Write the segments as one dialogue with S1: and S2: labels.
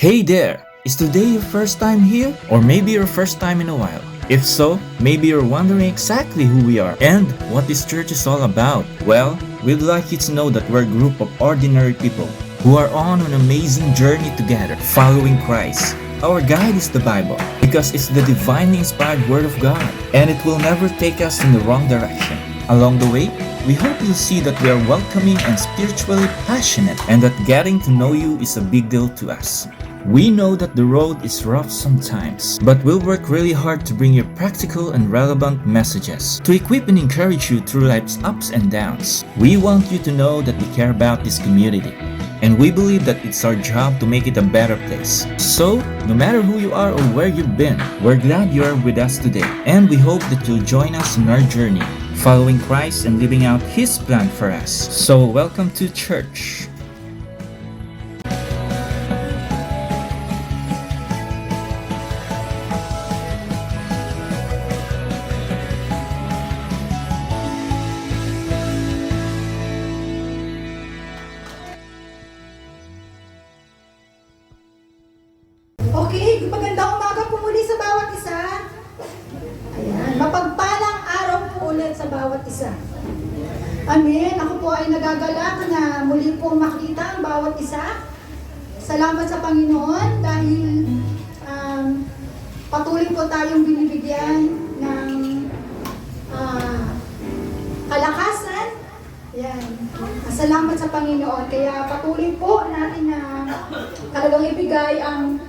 S1: Hey there! Is today your first time here? Or maybe your first time in a while? If so, maybe you're wondering exactly who we are and what this church is all about. Well, we'd like you to know that we're a group of ordinary people who are on an amazing journey together, following Christ. Our guide is the Bible because it's the divinely inspired Word of God and it will never take us in the wrong direction. Along the way, we hope you'll see that we are welcoming and spiritually passionate and that getting to know you is a big deal to us. We know that the road is rough sometimes, but we'll work really hard to bring you practical and relevant messages to equip and encourage you through life's ups and downs. We want you to know that we care about this community, and we believe that it's our job to make it a better place. So, no matter who you are or where you've been, we're glad you are with us today, and we hope that you'll join us in our journey, following Christ and living out His plan for us. So, welcome to church.
S2: Okay, magandang umaga po muli sa bawat isa. Ayan, mapagpalang araw po ulit sa bawat isa. Amen. Ako po ay nagagalak na muli pong makita ang bawat isa. Salamat sa Panginoon dahil patuloy po tayong binibigyan ng kalakasan. Ayan. Salamat sa Panginoon. Kaya patuloy po natin na talagang ibigay ang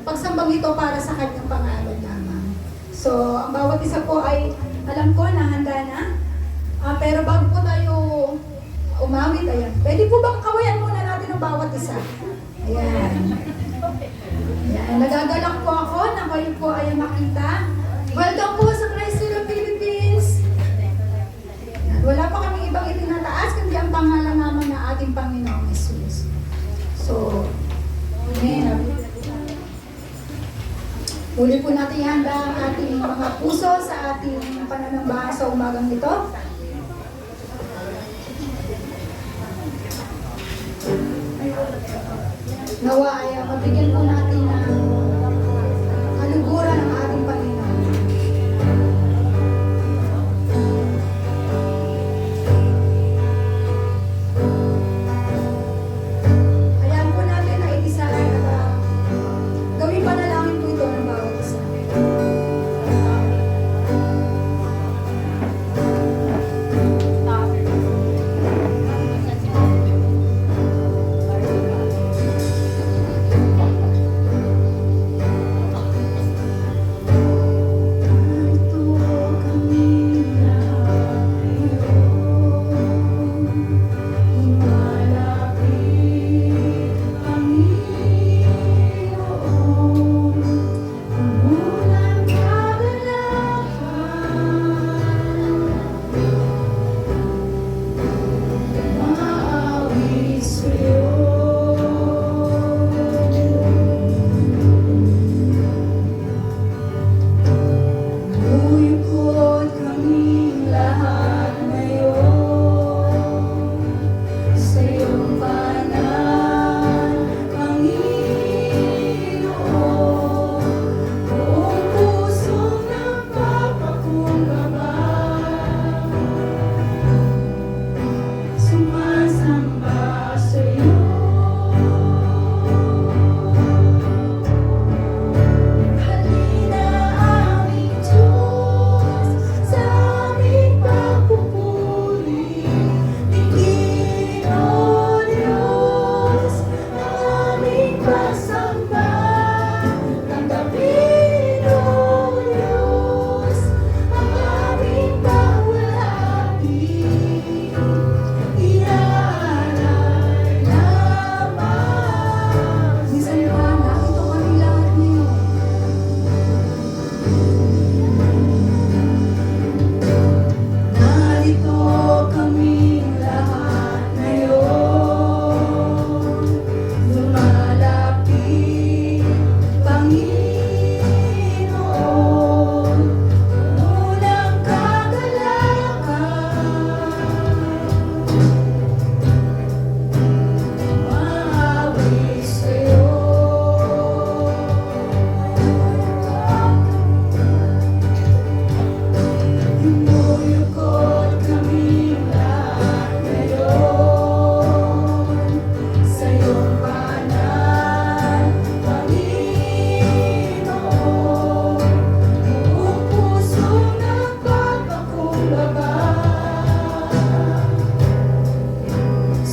S2: pagsambang ito para sa kanyang pangalan lamang. So, ang bawat isa po ay alam ko na handa na. Pero bago po tayo umawit, ayan. Pwede po bang kawayan muna natin ang bawat isa? Ayan. Ayan. Nagagalak po ako na kayo po ay makita. Welcome po sa Christ in the Philippines. Ayan. Wala pa kaming ibang itinataas kundi ang pangalan naman ng ating Panginoong Jesus. So, amen. Muli po natin ihanda ang ating mga puso sa ating pananambahan sa umagang ito. Nawa ay mabigyan po natin ng kaluguran ng ating Panginoon. Hayaan po natin na itisaan at gawin pa na lang po ito ng bawat isa.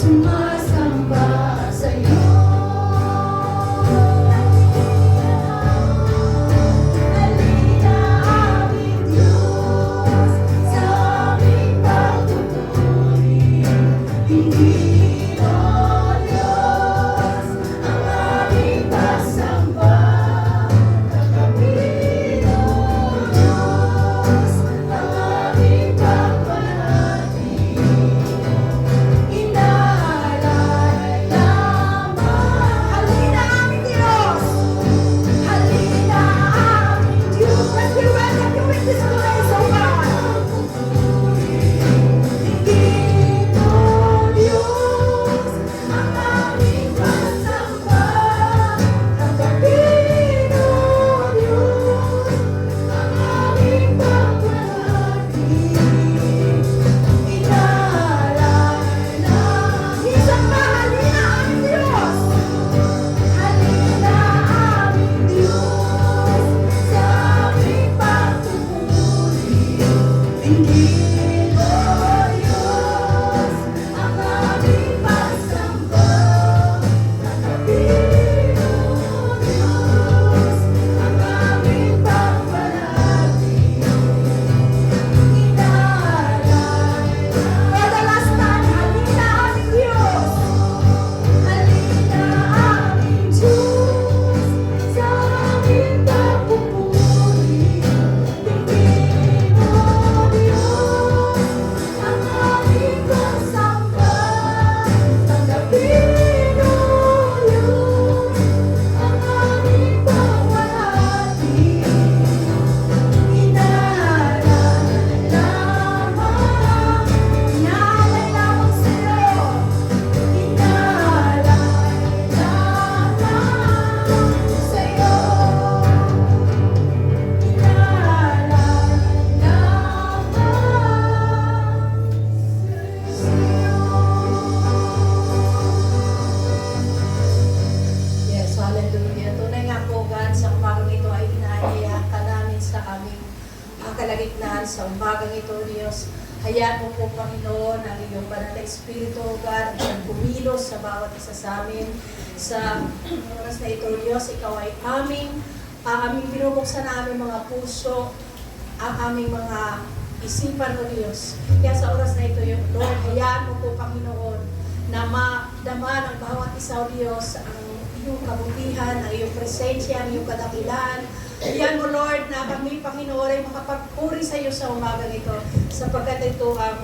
S2: sumasamba sa'yo. Halina aming Diyos, sa aming pagpupuri. Panginoon Diyos, ang aming pagsamba. Panginoon Diyos, ang aming pagpalagi. Inaalay lamang. Halina aming Diyos, halina aming Diyos. Let's be welcome you in this place, oh God. Panginoon Diyos, ang aming pagsamba. Panginoon Diyos, ang aming pagpalagi. Inaalay lang. Minsan pa, halina aming Diyos. Halina aming Diyos, sa aming pagpupuri. Panginoon Diyos, ang aming pagsamba. Panginoon Diyos, ang aming pagpalagi. Inaalay for the last time, halina aming Diyos. Halina aming Diyos, sa aming pagpupuri. Panginoon Diyos, ang aming pagsamba. Tanggapin, O Diyos, ang aming pagpalagi. Inaalay lamang, inaalay lamang sa'yo. Inaalay lamang sa'yo. Inaalay lamang sa'yo. Yes, hallelujah. Tunay nga po, God, sa umagang ito ay inaanyayahan ka namin sa aming kalagitnaan sa umagang ito, Diyos. Hayaan mo po, Panginoon, ang iyong banal na Espiritu, God, ang kumilos sa bawat isa sa amin. Sa oras na ito, Diyos, ikaw ay aming binubuksan na aming mga puso, ang aming mga isipan, O Diyos. Kaya sa oras na ito, Lord, hayaan mo po, Panginoon, na madama ng bawat isa, O Diyos, ang iyong kabutihan, ang iyong presensya, ang iyong kadakilaan. Yan mo, Lord, na kami, Panginoon, ay makapagpuri sa iyo sa umagang ito, sapagkat ito ang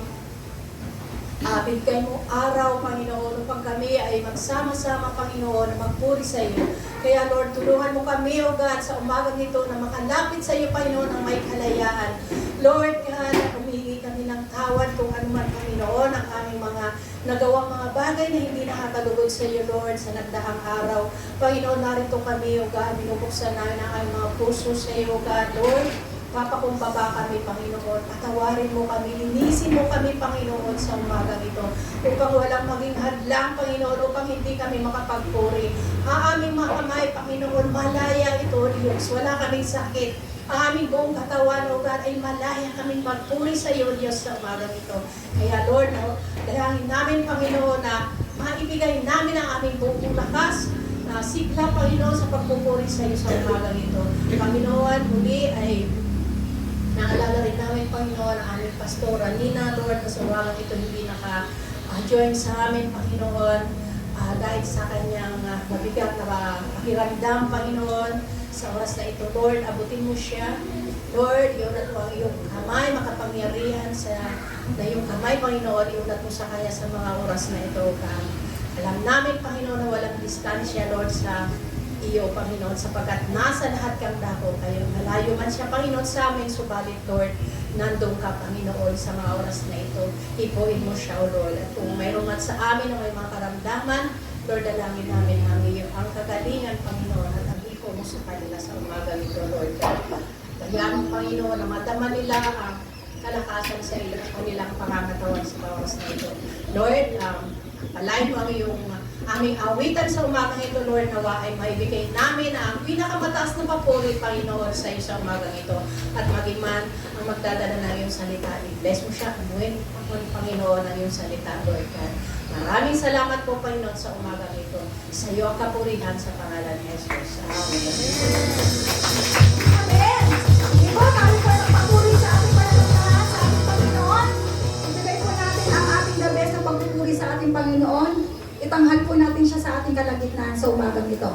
S2: bigay mo araw, Panginoon, upang kami ay magsama-sama, Panginoon, na magpuri sa iyo. Kaya, Lord, tulungan mo kami, O God, sa umagang ito na makalapit sa iyo, Panginoon, ng may kalayaan. Lord, God, humihingi kami ng tawad kung ano man, Panginoon, ang aming mga nagawang mga bagay na hindi nakakalugod sa iyo, Lord, sa nagdaang araw. Panginoon, narito kami, O God, binubuksan namin ang aming mga puso sa iyo, O God, Lord. Papakumbaba kami, Panginoon. Patawarin mo kami, linisin mo kami, Panginoon, sa umagang ito. Upang walang maging hadlang, Panginoon, upang hindi kami makapagpuri. Ang aming mga kamay, Panginoon, malaya ito, Diyos. Wala kaming sakit. Ang aming buong katawan, O God, ay malaya kaming magpuri sa iyo, Diyos, sa umagang ito. Kaya, Lord, dalangin namin, Panginoon, na maibigay namin ang aming buong lakas na sigla, Panginoon, sa pagpupuri sa iyo sa umagang ito. Panginoon, muli ay naalala rin namin, Panginoon, ang aming pastora Nina, Lord, na sa umagang ito hindi naka-join sa amin, Panginoon, dahil sa kanyang mabigat na pakiramdam, Panginoon. Sa oras na ito, Lord, abutin mo siya. Lord, iunat mo ang iyong kamay, makapangyarihan na iyong kamay, Panginoon, iunat mo sa kanya sa mga oras na ito. Alam namin, Panginoon, na walang distansya, Lord, sa iyo, Panginoon, sapagkat nasa lahat kang dako kayo. Malayo man siya, Panginoon, sa amin, subalit, Lord, nandun ka, Panginoon, sa mga oras na ito. Ipuin mo siya, O Lord. At kung mayroon man sa amin na may mga karamdaman, Lord, dalangin namin ang kagalingan, Panginoon, at ang ipo mo sa kanila sa umaga nito, Lord. Kaya, Panginoon, na madama nila ang kalakasan sa kanilang pangangatawan sa oras na ito. Lord, palain mo ang iyong aming awitan sa umagang ito, Lord, nawa ay maibigay namin ang pinakamataas na papuri, Panginoon, sa iyo sa umagang ito. At maging man ang magdadala ng iyong salita. I-bless mo siya, anuin, Panginoon, ang iyong salita, Lord God.
S3: Maraming salamat po, Panginoon, sa umaga ito. Sa iyo ang kapurihan sa pangalan ni Jesus. Amen.
S2: Amen! Di ba tayo po ang papuri sa ating panalangin sa ating Panginoon? Ibigay po natin ang ating the best na pagpupuri sa ating Panginoon. Itanghal po natin siya sa ating kalagitnaan sa umagang ito.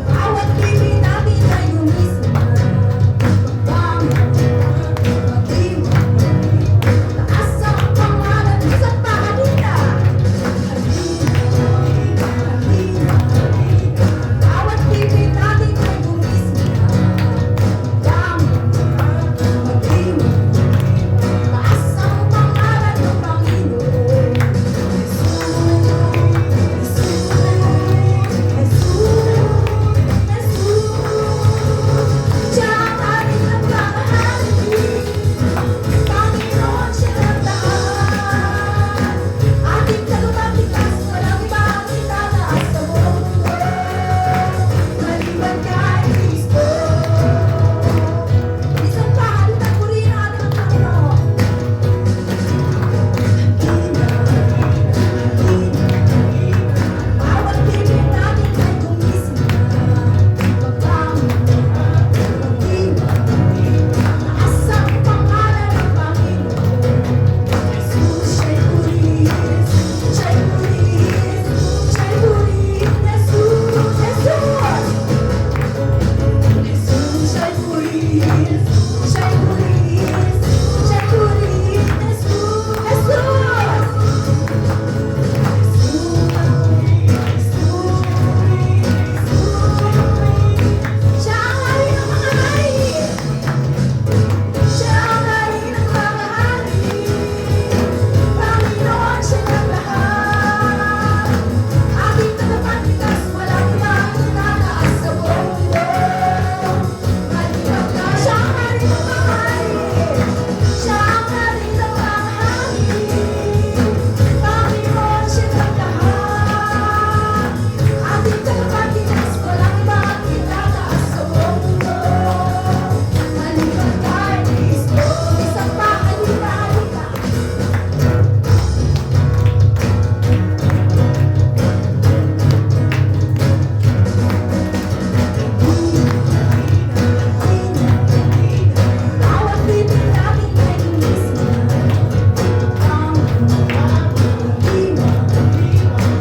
S2: Bawat bibig natin ay gumising. Taas ang pangalan sa pahalina. Bawat bibig natin ay gumising. Taas ang pangalan ng Panginoon. Siya ang ating nagmamahalin. Panginoon siya ng lahat. Ating kalumatikas, walang iba ang itataas sa buong mundo. Maliban kay Kristo. Isang pahalin at purihin ang ating Panginoon. Bawat bibig natin ay gumising. Taas ang pangalan ng Panginoon. Jesus, siya'y purihin. Siya'y purihin. Siya'y purihin. Jesus, Jesus. Jesus, siya'y purihin. Siya'y purihin. Siya'y purihin. Jesus, Jesus. Siya ang hari ng mga hari. Siya ang hari ng mga hari. Panginoon siya ng lahat. Ating tagapagligtas, walang iba ang itataas sa buong mundo. Maliban ka. Siya ang hari ng mga hari. Siya ang hari ng mga hari. Panginoon siya ng lahat. Ating tagapagligtas, walang iba ang itataas sa buong mundo. Maliban kay Kristo. Isang pahalina-halina. Bawat bibig natin ay gumising.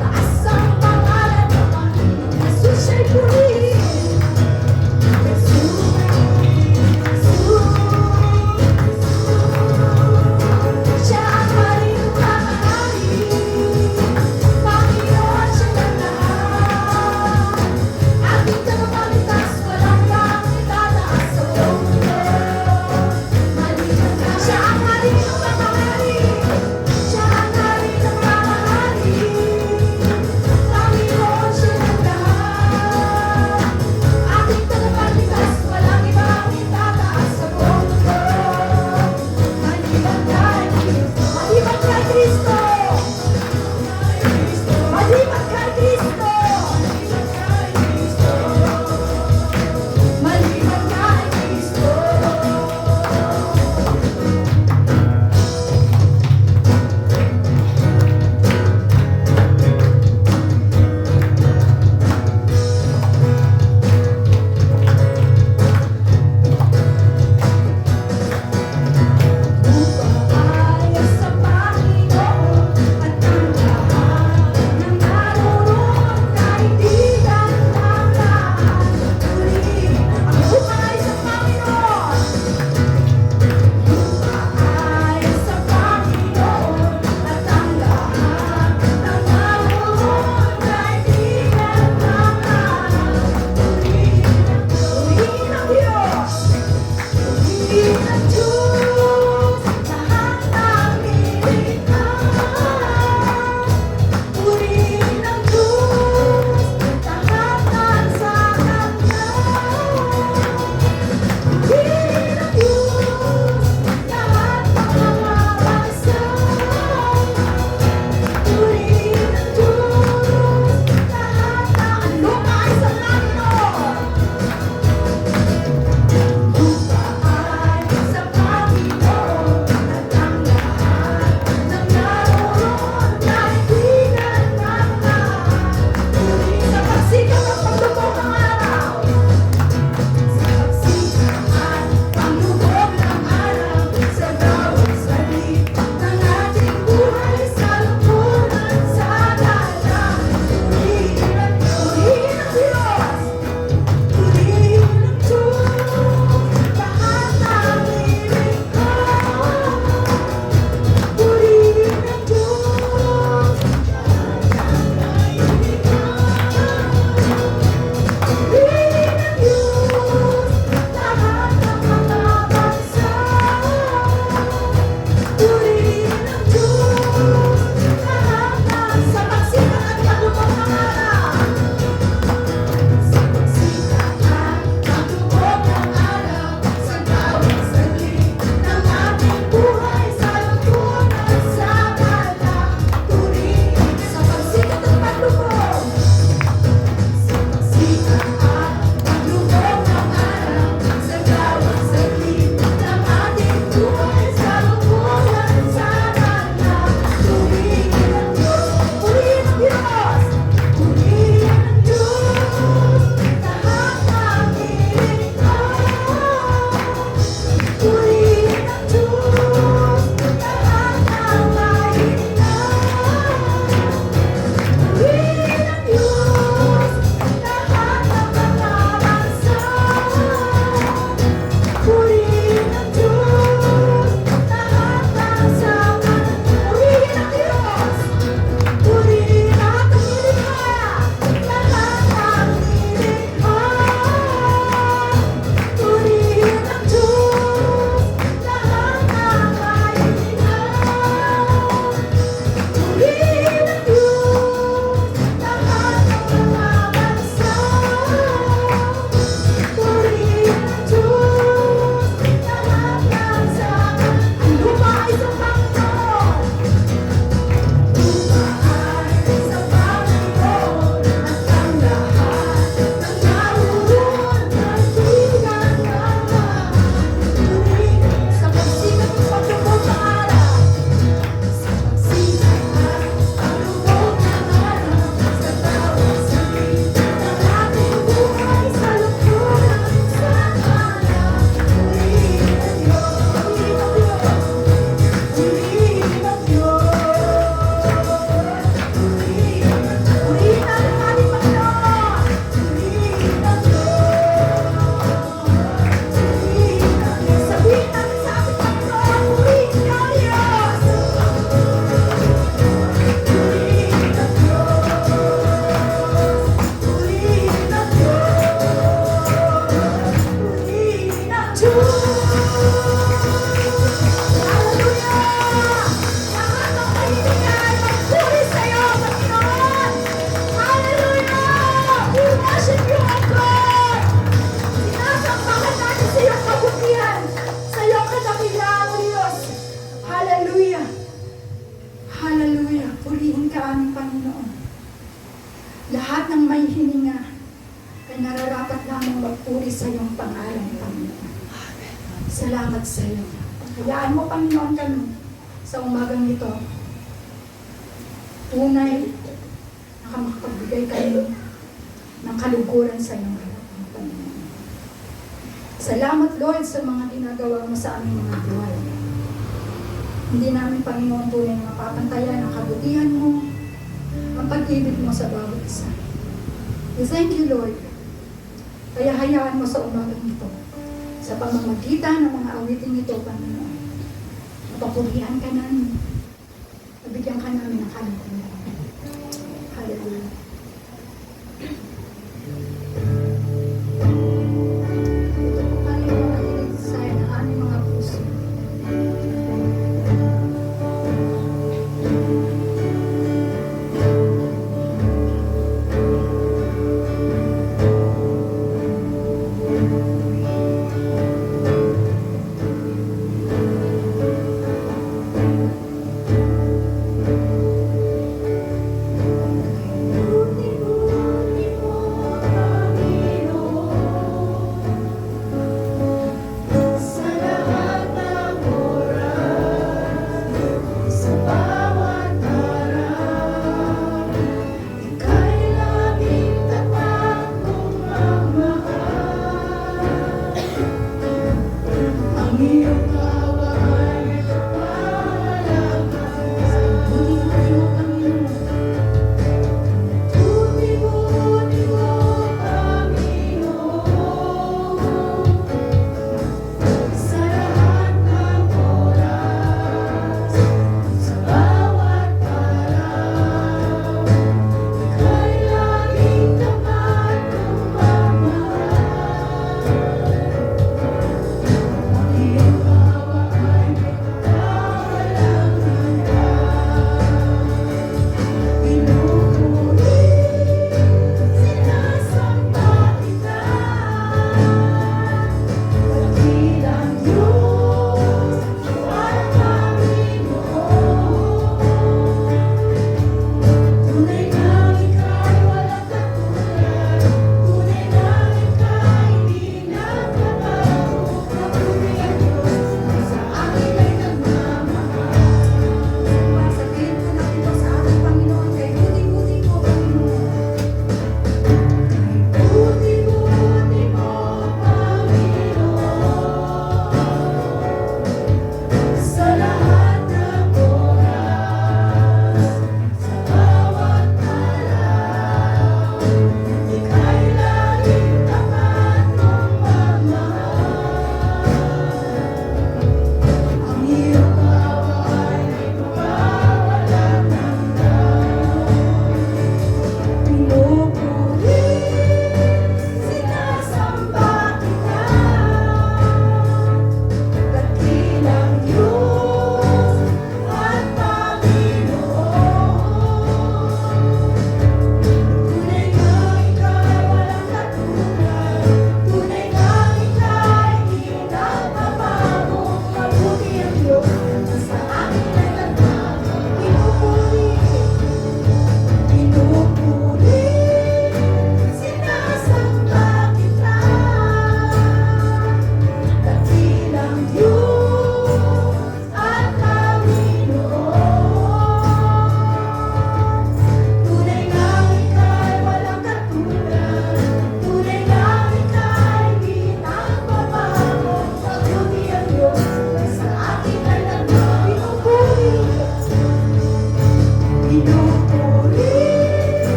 S2: Taas ang pangalan ng Panginoon. Jesus siya'y purihin. Siya ang hari ng mga hari. Panginoon siya ng lahat. Ating tagapagligtas, walang iba ang itataas sa buong mundo. Maliban ka. Siya ang hari ng mga hari. Siya ang hari ng mga hari. Panginoon siya ng lahat. Ating tagapagligtas, walang iba ang itataas sa buong mundo. Maliban kay Kristo. Maliban kay Kristo. Maliban kay Kristo. Maliban kay Kristo. Upang ayos sa Panginoon. lahat ng may hininga ay nararapat lamang magpuri sa iyong pangalan, Panginoon. Salamat sa iyo. Hayaan mo, Panginoon, kami sa umagang ito. Tunay na makapagbigay kayo ng kaluguran sa iyong harapan, Panginoon. Salamat, Lord, sa mga ginagawa mo sa aming mga buhay. Hindi namin, Panginoon, tunay na mapapantayan ang kabutihan mo, ang pag-ibig mo sa bawat isa. We thank you, Lord. Kaya hayaan mo sa umagang ito, sa pamamagitan ng mga awiting ito, Panginoon. Mapapurihan ka namin. Nabigyan ka namin ng kaluguran. Hallelujah. Ito po tayo makinig sa aming mga puso.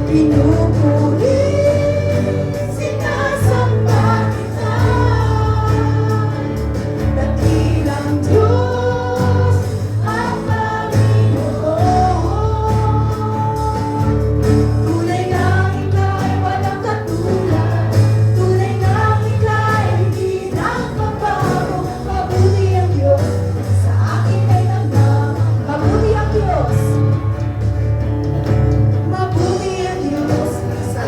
S2: pinupuri, sinasamba kita. Dakilang Diyos ang Panginoon. Tunay ngang ika'y walang katulad, tunay ngang ika'y hindi nagbabago. Mabuti ang Diyos, sa akin ay nagmamahal. Mabuti ang Diyos. Mabuti ang Diyos, sa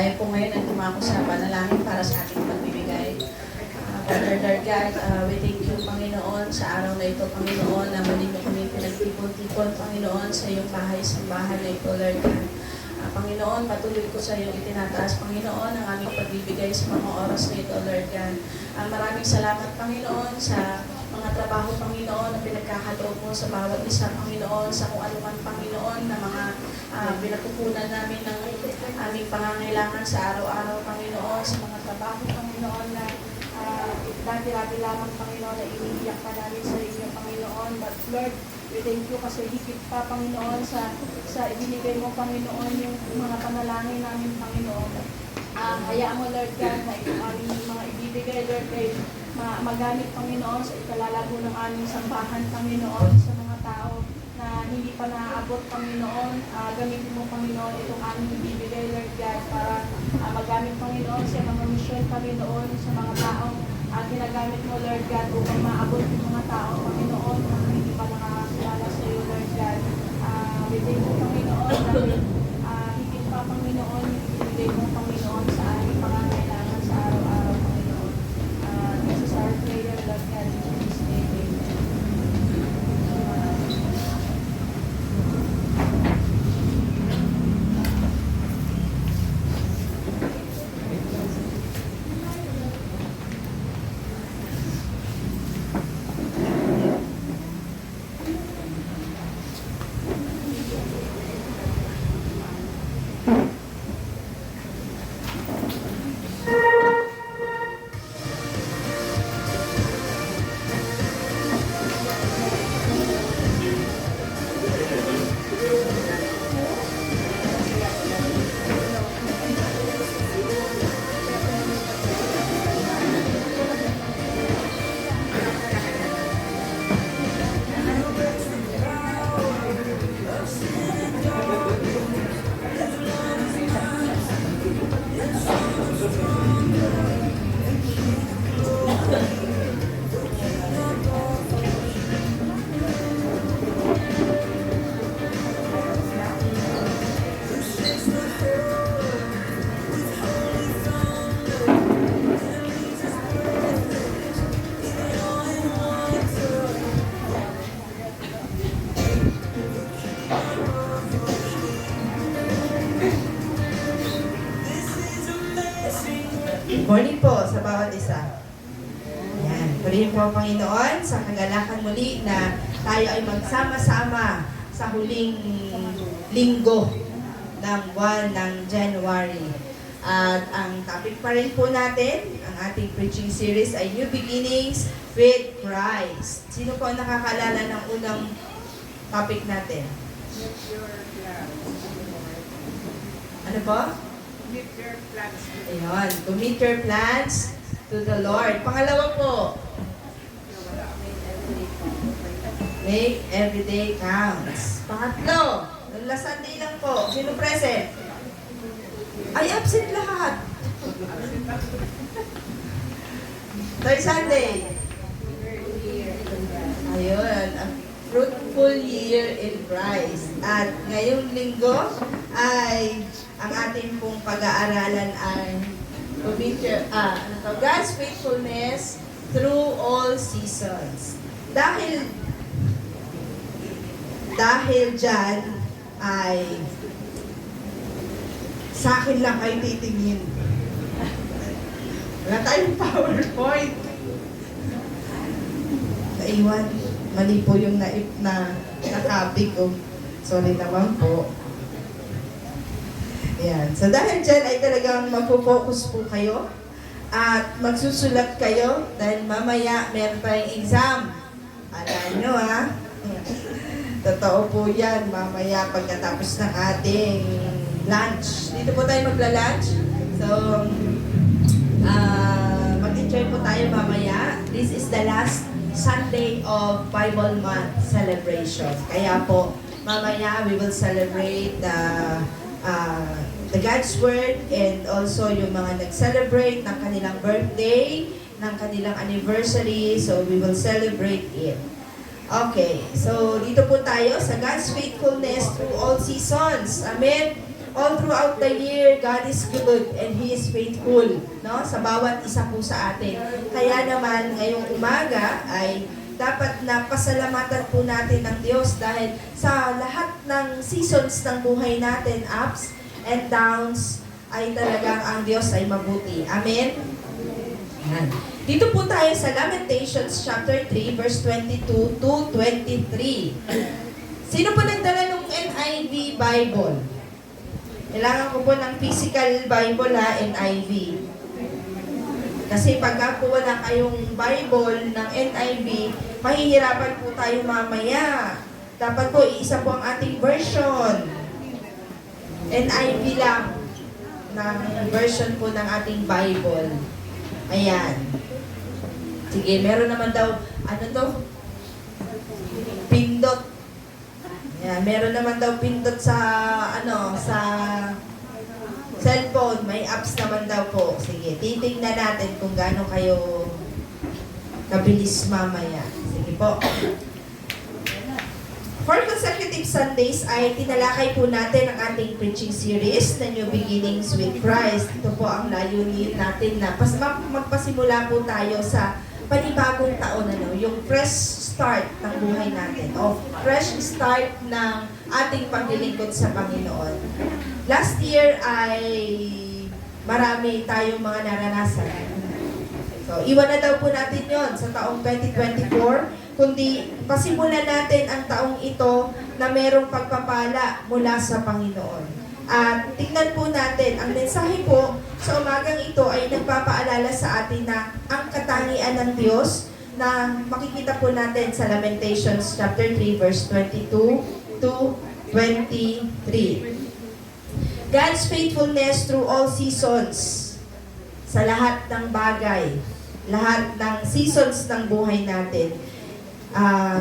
S3: tayo po ngayon ay tumako sa panalangin para sa ating pagbibigay. Father, Lord God, we thank you, Panginoon, sa araw na ito, Panginoon, na muli mo kami pinagtipon-tipon, Panginoon, sa iyong bahay-sambahan na ito, Lord God. Panginoon, patuloy ko sa iyong itinataas, Panginoon, ang aming pagbibigay sa mga oras na ito, Lord God. Maraming salamat, Panginoon, sa mga trabaho, Panginoon, na pinagkakaloob mo sa bawat isa, Panginoon, sa kung ano man, Panginoon, na mga pinagkukunan namin ng aming pangangailangan sa araw-araw, Panginoon, sa mga trabaho, Panginoon, na dati-dati lamang, Panginoon, na iniiyak pa namin sa inyo, Panginoon. But Lord, we thank you kasi higit pa, Panginoon, sa ibinigay mo, Panginoon, yung mga panalangin namin, Panginoon. Hayaan mo, Lord God, na yung aming mga ibibigay, Lord, ay magamit, Panginoon, sa ikalalago ng aming sambahan, Panginoon, sa mga tao na hindi pa naaabot, Panginoon. Gamitin mo, Panginoon, itong aming ibibigay, Lord God, para magamit, Panginoon, sa mga misyon, Panginoon, sa mga taong ginagamit mo, Lord God, upang maabot yung mga tao, Panginoon, na hindi pa nakakakilala sa iyo, Lord God. We thank you, Panginoon, dahil higit pa, Panginoon, yung ibibigay mo, Panginoon, sa aming pangangailangan sa araw-araw, Panginoon. This is our prayer, Lord God, in Jesus' name, amen.
S4: Good morning po sa bawat isa. Yan. Purihin po ang Panginoon sa kagalakan muli na tayo ay magsama-sama sa huling linggo ng buwan ng January. At ang topic pa rin po natin, ang ating preaching series ay New Beginnings with Christ. Sino po ang nakakalala ng unang topic natin? Ano po? Ayun, commit your plans to the Lord. Pangalawa po, make every day counts. Pangatlo, last Sunday lang po. Sino present? Ay, absent lahat. Third Sunday. Ayun, a fruitful year in Christ. At ngayong linggo ay ang ating pong pag-aaralan ay God's faithfulness through all seasons. Dahil dyan ay sa akin lang kayo titingin. Wala tayong PowerPoint. Naiwan. Mali po yung na-copy ko. Sorry naman po. Yan. So dahil dyan ay talagang magpo-focus po kayo at magsusulat kayo dahil mamaya meron tayong exam. Alam nyo ha? Totoo po yan. Mamaya pagkatapos ng ating lunch. Dito po tayo magla-lunch. So, mag-enjoy po tayo mamaya. This is the last Sunday of Bible Month celebration. Kaya po, mamaya we will celebrate the God's Word and also yung mga nag-celebrate ng kanilang birthday, ng kanilang anniversary. So, we will celebrate it. Okay, so dito po tayo sa God's faithfulness through all seasons. Amen? all throughout the year, God is good and He is faithful, no? Sa bawat isa po sa atin. Kaya naman, ngayong umaga ay dapat na pasalamatan po natin ng Diyos dahil sa lahat ng seasons ng buhay natin, ups and downs, ay talagang ang Diyos ay mabuti. Amen? Yan. Dito po tayo sa Lamentations chapter 3, verse 22 to 23. Sino po nagdala ng NIV Bible? Kailangan ko po ng physical Bible NIV. Kasi pagka po wala kayong Bible ng NIV, mahihirapan po tayo mamaya. Dapat po, iisa po ang ating version. NIV lang ng version po ng ating Bible. Ayan. Sige, meron naman daw, ano to? Pindot. Ayan, meron naman daw pindot sa, sa cellphone. May apps naman daw po. Sige, titignan natin kung gaano kayo kabilis mamaya. Sige po. For consecutive Sundays ay tinalakay po natin ang ating preaching series na New Beginnings with Christ. Ito po ang layunin natin na magpasimula po tayo sa panibagong taon, yung fresh start ng buhay natin o fresh start ng ating paglilingkod sa Panginoon. Last year ay marami tayong mga naranasan. So, iwan na daw po natin yon sa taong 2024, kundi pasimulan natin ang taong ito na merong pagpapala mula sa Panginoon. At tingnan po natin, ang mensahe po sa umagang ito ay nagpapaalala sa atin na ang katangian ng Diyos na makikita po natin sa Lamentations chapter 3 verse 22 to 23. God's faithfulness through all seasons, sa lahat ng bagay, lahat ng seasons ng buhay natin.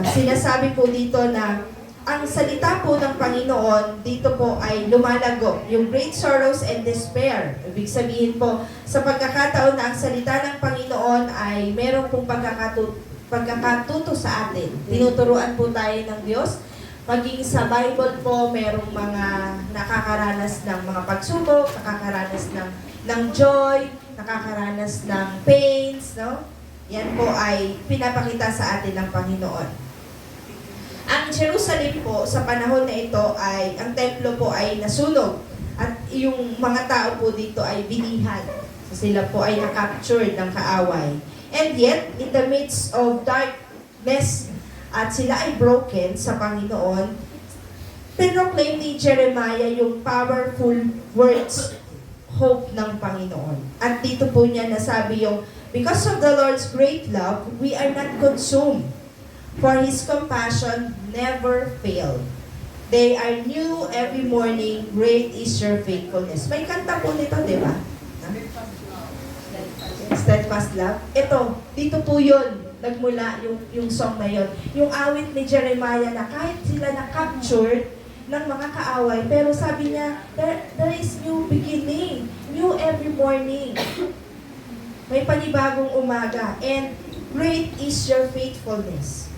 S4: Sinasabi po dito na ang salita po ng Panginoon dito po ay lumalago, yung great sorrows and despair. Ibig sabihin po, sa pagkakataon na ang salita ng Panginoon ay meron pong pagkakatuto sa atin. Tinuturuan po tayo ng Diyos. Maging sa Bible po, merong mga nakakaranas ng mga pagsubok, nakakaranas ng joy, nakakaranas ng pains, no? Yan po ay pinapakita sa atin ng Panginoon. Ang Jerusalem po, sa panahon na ito, ay ang templo po ay nasunog. At yung mga tao po dito ay binihan. So sila po ay na-captured ng kaaway. And yet, in the midst of darkness, at sila ay broken sa Panginoon, pinroclaim ni Jeremiah yung powerful words, hope ng Panginoon. At dito po niya nasabi yung, because of the Lord's great love, we are not consumed, for His compassion never fail. They are new every morning, great is your faithfulness. May kanta po nito, di ba? Steadfast love. Ito, dito po yun, nagmula yung song na yun. Yung awit ni Jeremiah na kahit sila na-captured ng mga kaaway, pero sabi niya, there is new beginning, new every morning. May panibagong umaga, and great is your faithfulness.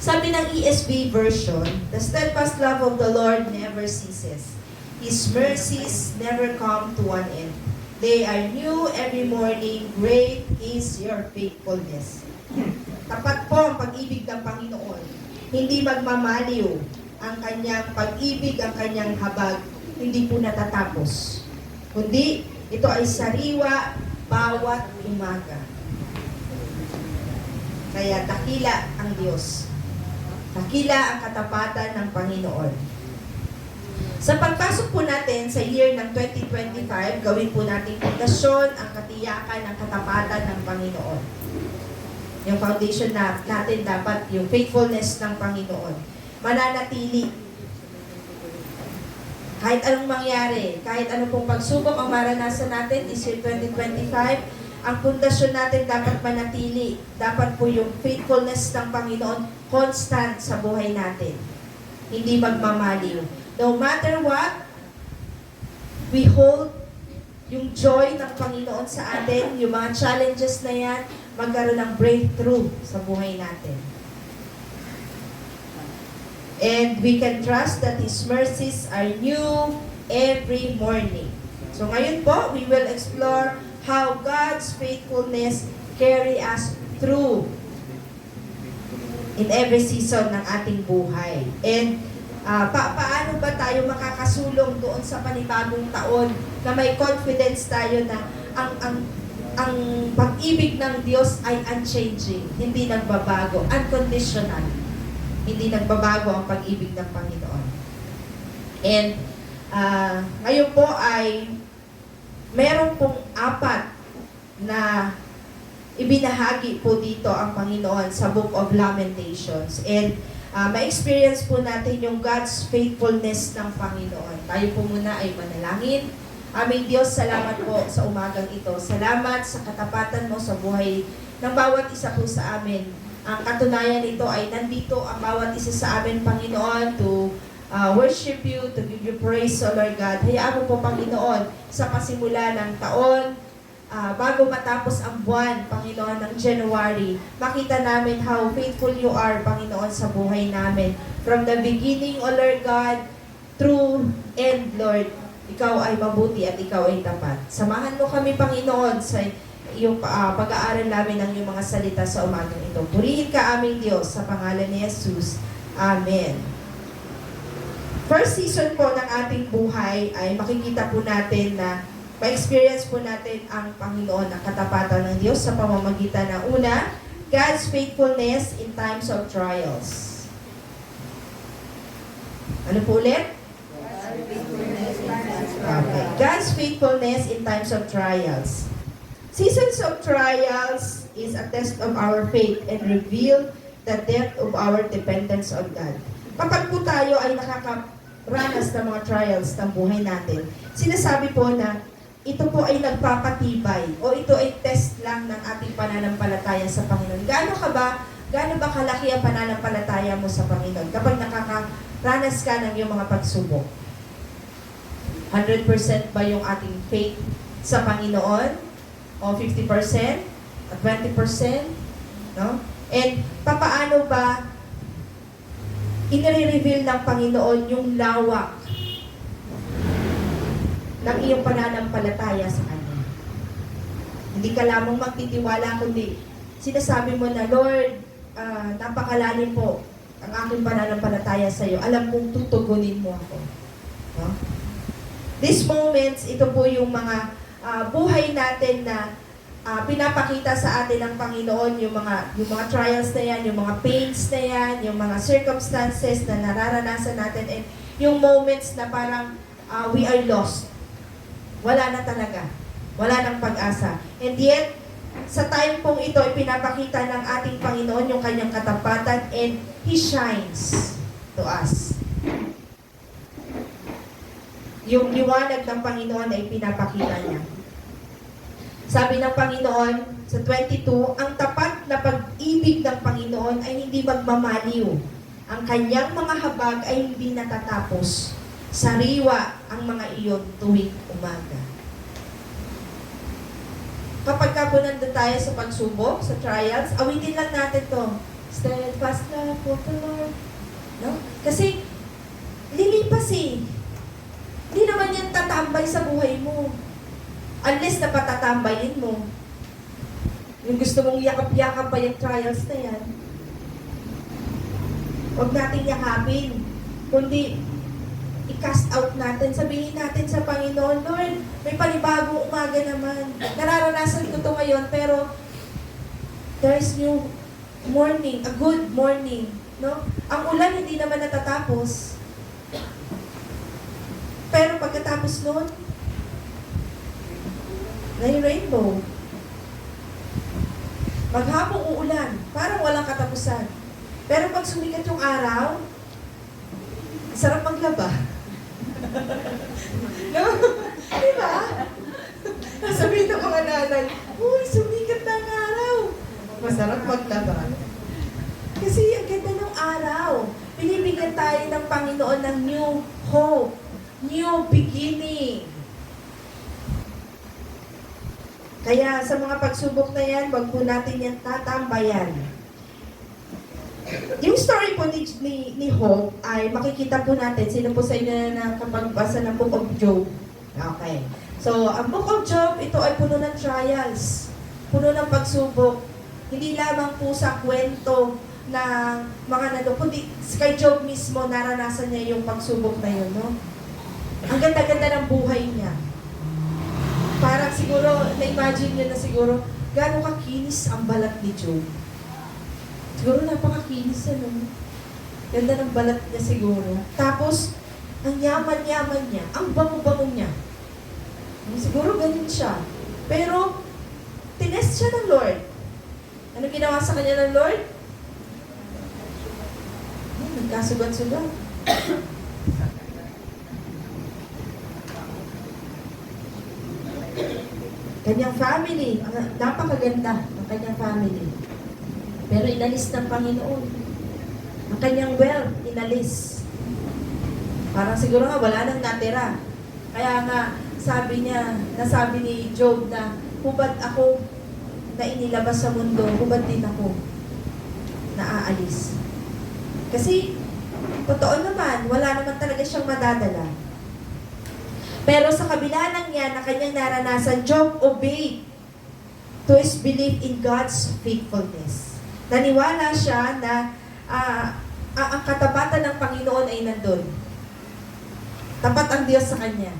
S4: Sabi ng ESV version, the steadfast love of the Lord never ceases. His mercies never come to an end. They are new every morning, great is your faithfulness. Tapat po ang pag-ibig ng Panginoon. Hindi magmamaliw ang kanyang pag-ibig, ang kanyang habag, hindi po natatapos. Kundi, ito ay sariwa bawat umaga. Kaya dakila ang Diyos. Dakila ang katapatan ng Panginoon. Sa pagpasok po natin sa year ng 2025, gawin po natin pundasyon ang katiyakan ng katapatan ng Panginoon. Yung foundation natin dapat yung faithfulness ng Panginoon. Mananatili. Kahit anong mangyari, kahit anong pong pagsubok ang maranasan natin is year 2025, ang pundasyon natin dapat manatili. Dapat po yung faithfulness ng Panginoon constant sa buhay natin. Hindi magmamaliw. No matter what, we hold yung joy ng Panginoon sa atin, yung mga challenges na yan, magkaroon ng breakthrough sa buhay natin. And we can trust that His mercies are new every morning. So ngayon po, we will explore how God's faithfulness carry us through in every season ng ating buhay. And paano ba tayo makakasulong doon sa panibagong taon na may confidence tayo na ang pag-ibig ng Diyos ay unchanging, hindi nagbabago, unconditional. Hindi nagbabago ang pag-ibig ng Panginoon. And ngayon po ay meron pong 4 na ibinahagi po dito ang Panginoon sa Book of Lamentations. And ma-experience po natin yung God's faithfulness ng Panginoon. Tayo po muna ay manalangin. Aming Diyos, salamat po sa umagang ito. Salamat sa katapatan mo sa buhay ng bawat isa po sa amin. Ang katunayan nito ay nandito ang bawat isa sa amin, Panginoon, to worship you, to give you praise, O Lord God. Hayaan mo po, Panginoon, sa pasimula ng taon, bago matapos ang buwan, Panginoon, ng January, makita namin how faithful you are, Panginoon, sa buhay namin. From the beginning, O Lord God, through end, Lord, ikaw ay mabuti at ikaw ay tapat. Samahan mo kami, Panginoon, sa iyong pag-aaral namin ng iyong mga salita sa umagang ito. Purihin ka, aming Diyos, sa pangalan ni Jesus. Amen. First season po ng ating buhay ay makikita po natin na ma-experience po natin ang Panginoon, ang katapatan ng Diyos sa pamamagitan ng una, God's faithfulness in times of trials. Ano po ulit? Okay. God's faithfulness in times of trials. Seasons of trials is a test of our faith and reveal the depth of our dependence on God. Kapag po tayo ay nakakaranas ng mga trials ng buhay natin, sinasabi po na ito po ay nagpapatibay o ito ay test lang ng ating pananampalataya sa Panginoon. Gaano ba kalaki ang pananampalataya mo sa Panginoon kapag nakakaranas ka ng iyong mga pagsubok? 100% ba yung ating faith sa Panginoon? O 50%? At 20%? No? And papaano ba inire-reveal ng Panginoon yung lawak ng iyong pananampalataya sa Kanya? Hindi ka lamang magtitiwala, kundi sinasabi mo na, Lord, napakalalim po ang aking pananampalataya sa iyo. Alam kong tutugunin mo ako. No? These moments, ito po yung mga buhay natin na pinapakita sa atin ng Panginoon, yung mga trials na yan, yung mga pains na yan, yung mga circumstances na nararanasan natin, and yung moments na parang we are lost. Wala na talaga. Wala nang pag-asa. And yet, sa time pong ito, pinapakita ng ating Panginoon yung kanyang katapatan, and He shines to us. Yung liwanag ng Panginoon ay pinapakita niya. Sabi ng Panginoon sa 22, ang tapat na pag-ibig ng Panginoon ay hindi magmamaliw. Ang kanyang mga habag ay hindi natatapos. Sariwa ang mga iyon tuwing umaga. Kapag ka po nandun tayo sa pagsubok, sa trials, awitin lang natin to. Steadfast love of the Lord. No? Kasi, lilipas eh. Hindi naman yan tatambay sa buhay mo. Unless na patatambayin mo. Yung gusto mong yakap-yakap pa yung trials na yan. Huwag natin yakapin. Kundi, i-cast out natin. Sabihin natin sa Panginoon, Lord, may panibagong umaga naman. Nararanasan ko to ngayon, pero there's new morning, a good morning. No? Ang ulan hindi naman natatapos. Pero pagkatapos noon, may rainbow. Maghapong uulan, parang walang katapusan. Pero pag sumikat yung araw, sarap maglaba. No? Diba? Sabihin ng mga nanay, uy, sumikat na ang araw. Masarap maglaba. Kasi ang ganda ng araw. Binibigyan tayo ng Panginoon ng new hope. New beginning. Kaya sa mga pagsubok na yan, wag po natin yan tatambayan. Yung story po ni Hope ay makikita po natin, sino po sa inyo na nakapagbasa ng Book of Job? Okay. So, ang Book of Job, ito ay puno ng trials, puno ng pagsubok. Hindi lamang po sa kwento ng mga nando, kundi kay Job mismo, naranasan niya yung pagsubok na yun, no? Ang ganda-ganda ng buhay niya. Parang siguro, na-imagine niyo na siguro, gano'ng kakinis ang balat ni Job. Siguro napakakinis, ano? Ganda ng balat niya siguro. Tapos, ang yaman-yaman niya, ang bango-bango niya. Siguro ganun siya. Pero, tinest siya ng Lord. Ano ginawa sa kanya ng Lord? Nagkasugat-sugat. Kanyang family, napakaganda ng kanyang family. Pero inalis ng Panginoon. Ang kanyang wealth, inalis. Parang siguro nga, wala nang natira. Kaya nga, nasabi ni Job na, hubad ako na inilabas sa mundo, hubad din ako na aalis. Kasi, totoo naman, wala naman talaga siyang madadala. Pero sa kabila ng yan, na kanyang naranasan, Job obeyed to his belief in God's faithfulness. Naniwala siya na ang katapatan ng Panginoon ay nandun. Tapat ang Diyos sa kanya.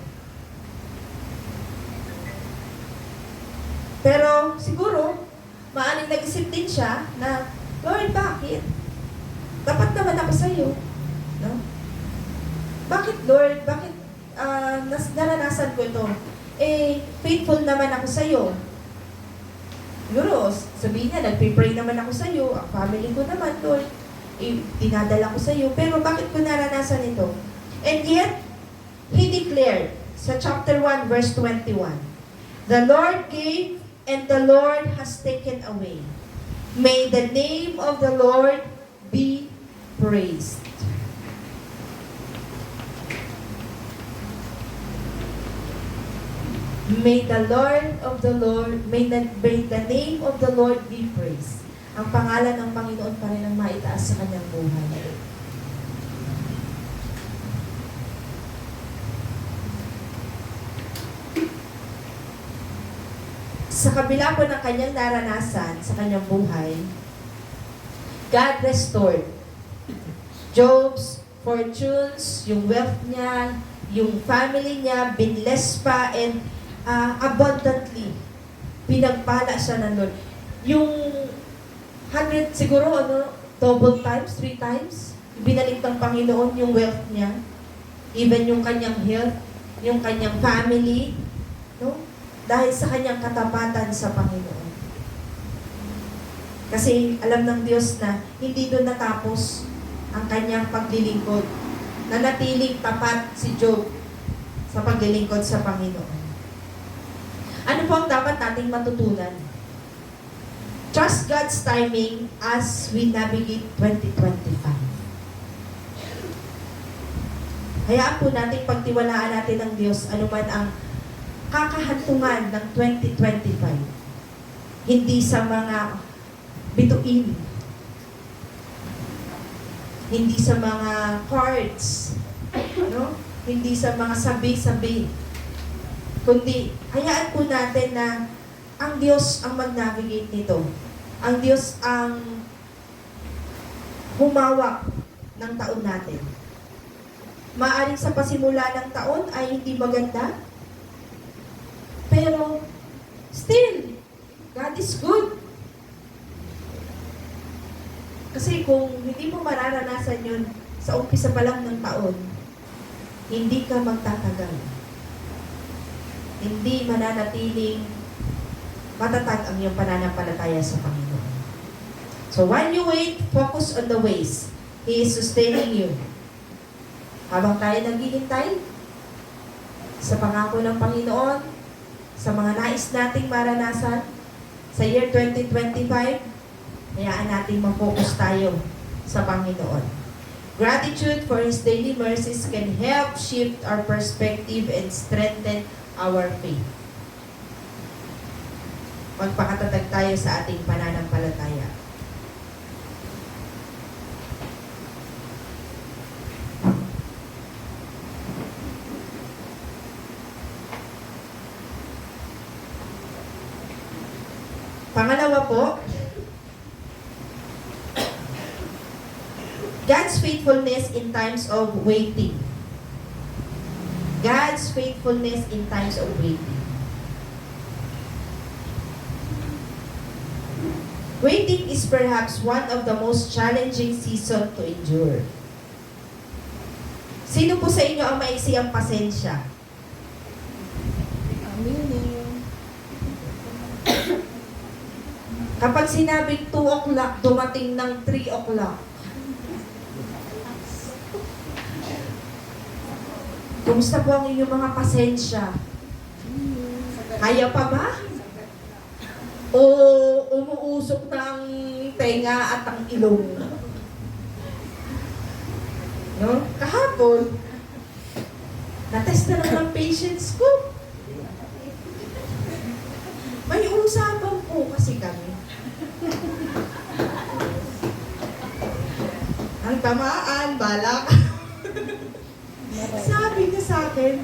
S4: Pero siguro, maaring nag-isip din siya na, Lord, bakit? Tapat naman ako sa iyo. No? Bakit, Lord? Bakit naranasan ko ito? Faithful naman ako sa iyo. Siguro, sabihin niya, nagpipray naman ako sa iyo. Ang family ko naman, Lord. Dinadala ko sa iyo. Pero bakit ko naranasan ito? And yet, he declared sa chapter 1, verse 21, the Lord gave and the Lord has taken away. May the name of the Lord be praised. May the name of the Lord be praised. Ang pangalan ng Panginoon pa rin ang maitaas sa kanyang buhay. Sa kabila po ng kanyang naranasan sa kanyang buhay, God restored Job's fortunes, yung wealth niya, yung family niya, binless pa, and abundantly, pinagpala siya ng Lord. Yung 100, siguro, double times, 3 times, binalik ng Panginoon yung wealth niya, even yung kanyang health, yung kanyang family, no? Dahil sa kanyang katapatan sa Panginoon. Kasi alam ng Diyos na hindi doon natapos ang kanyang paglilingkod. Nanatiling tapat si Job sa paglilingkod sa Panginoon. Ano po ang dapat nating matutunan? Trust God's timing as we navigate 2025. Hayaan po nating pagtiwalaan natin ng Diyos anuman ang kakahantungan ng 2025. Hindi sa mga bituin. Hindi sa mga cards. No? Hindi sa mga sabi-sabi. Kundi, hayaan po natin na ang Diyos ang mag-navigate nito. Ang Diyos ang humawak ng taon natin. Maaring sa pasimula ng taon ay hindi maganda, pero still, God is good. Kasi kung hindi mo mararanasan yun sa umpisa pa lang ng taon, hindi ka magtatagal. Hindi mananatiling matatag ang iyong pananampalataya sa Panginoon. So while you wait, focus on the ways He is sustaining you. Habang tayo naghihintay sa pangako ng Panginoon, sa mga nais nating maranasan sa year 2025, hayaan nating ma-focus tayo sa Panginoon. Gratitude for His daily mercies can help shift our perspective and strengthen our faith. Magpakatatag tayo sa ating pananampalataya. Pangalawa po, God's faithfulness in times of waiting. God's faithfulness in times of waiting. Waiting is perhaps one of the most challenging season to endure. Sino po sa inyo ang maiksi ang pasensya? Kapag sinabing 2 o'clock, dumating ng 3 o'clock. Kumusta po ang inyong mga pasensya? Kaya pa ba? O umuusok na ang tenga at ang ilong? No? Kahapon, natest na naman ang patience ko. May usapan po kasi kami. Ang tamaan, balak. Sabi niya sa akin,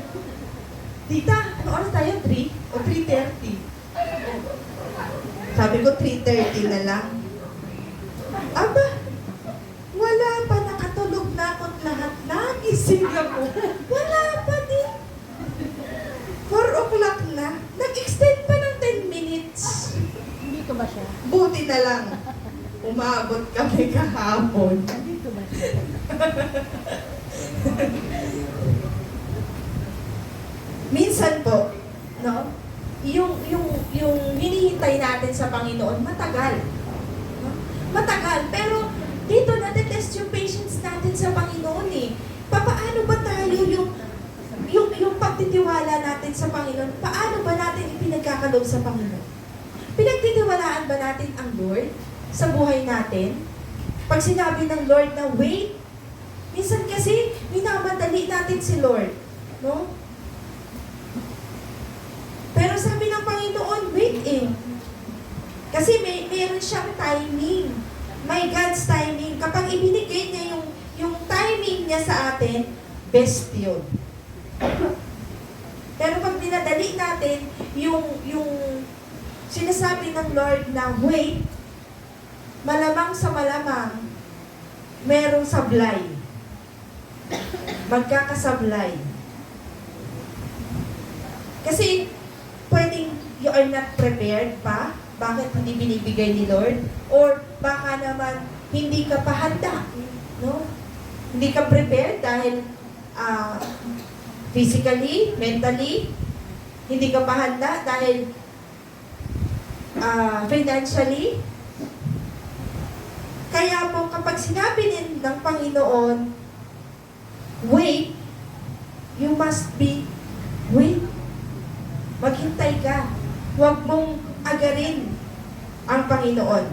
S4: Tita, ano oras tayo? 3 o 3:30? Sabi ko, 3:30 na lang. Aba, wala pa, nakatulog na ako't lahat. Nagising ako. Wala pa din. 4 o'clock na. Nag-extend pa ng 10 minutes.
S5: Hindi ko ba siya?
S4: Buti na lang. Umabot kami kahapon.
S5: Hindi ko ba siya?
S4: Minsan po, no? Yung hinihintay natin sa Panginoon, matagal. No? Matagal. Pero dito natetest yung patience natin sa Panginoon eh. Paano ba tayo yung pagtitiwala natin sa Panginoon, paano ba natin ipinagkakaloob sa Panginoon? Pinagtitiwalaan ba natin ang Lord sa buhay natin? Pag sinabi ng Lord na wait, minsan kasi minamadali natin si Lord. No? Pero sabi ng Panginoon, wait eh. Kasi meron siyang timing. May God's timing. Kapag ibinigay niya yung timing niya sa atin, best yun. Pero pag dinadali natin, yung sinasabi ng Lord na wait, malamang sa malamang, merong sablay. Magkakasablay. Kasi, pwedeng you are not prepared pa? Bakit hindi binibigay ni Lord? Or baka naman hindi ka pa handa, no? Hindi ka prepared dahil physically, mentally, hindi ka pa handa dahil financially. Kaya po kapag sinabi din ng Panginoon, wait, you must be wait. Maghintay ka. Huwag mong agarin ang Panginoon.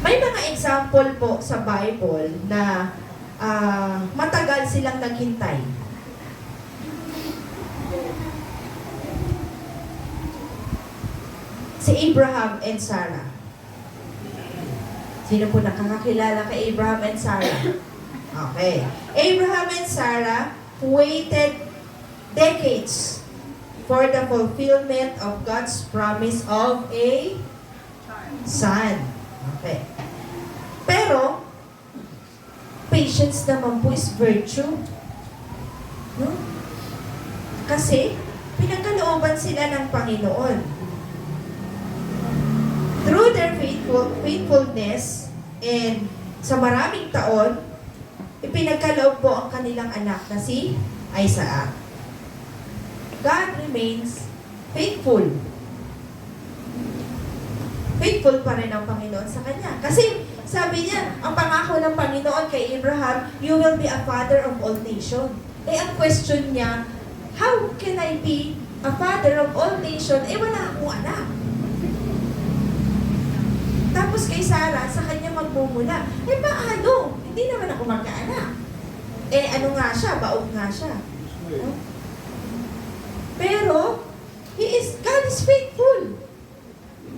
S4: May mga example po sa Bible na matagal silang naghintay. Si Abraham and Sarah. Sino po nakakakilala kay Abraham and Sarah? Okay. Abraham and Sarah waited decades for the fulfillment of God's promise of a son. Okay. Pero, patience naman po is virtue. No? Kasi, pinagkalooban sila ng Panginoon. Through their faithfulness and sa maraming taon, ipinagkaloob po ang kanilang anak na si Isaac. God remains faithful. Faithful pa rin ang Panginoon sa kanya. Kasi sabi niya, ang pangako ng Panginoon kay Abraham, you will be a father of all nations. Eh ang question niya, how can I be a father of all nations? Eh wala akong anak. Tapos kay Sarah, sa kanya magmumula. Eh paano? Hindi naman ako magkaanak. Eh ano nga siya? Baog nga siya. No? Pero, God is faithful.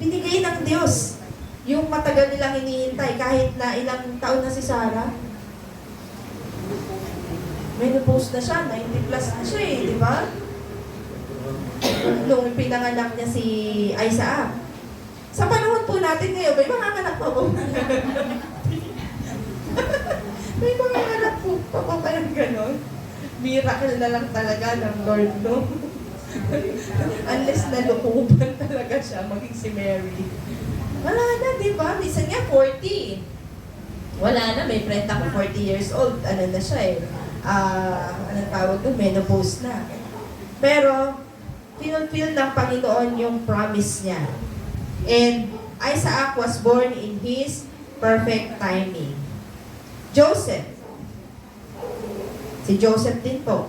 S4: Binigay ng Diyos yung matagal nilang hinihintay kahit na ilang taon na si Sarah. Menopause na siya, 90 plus na siya eh, di ba? Nung pinanganak niya si Isaac. Sa panahon po natin ngayon, may mga anak pa po. May mga anak po pa ba kayang ganon? Miracle na lang talaga ng Lord, no? Unless nalukuban talaga siya, maging si Mary. Wala na, di ba? Minsan nga 40. Wala na, may friend ako 40 years old. Ano na siya eh. Anong tawag doon? Menopause na. Pero, pinulfill ng Panginoon yung promise niya. And Isaac was born in his perfect timing. Joseph. Si Joseph din po.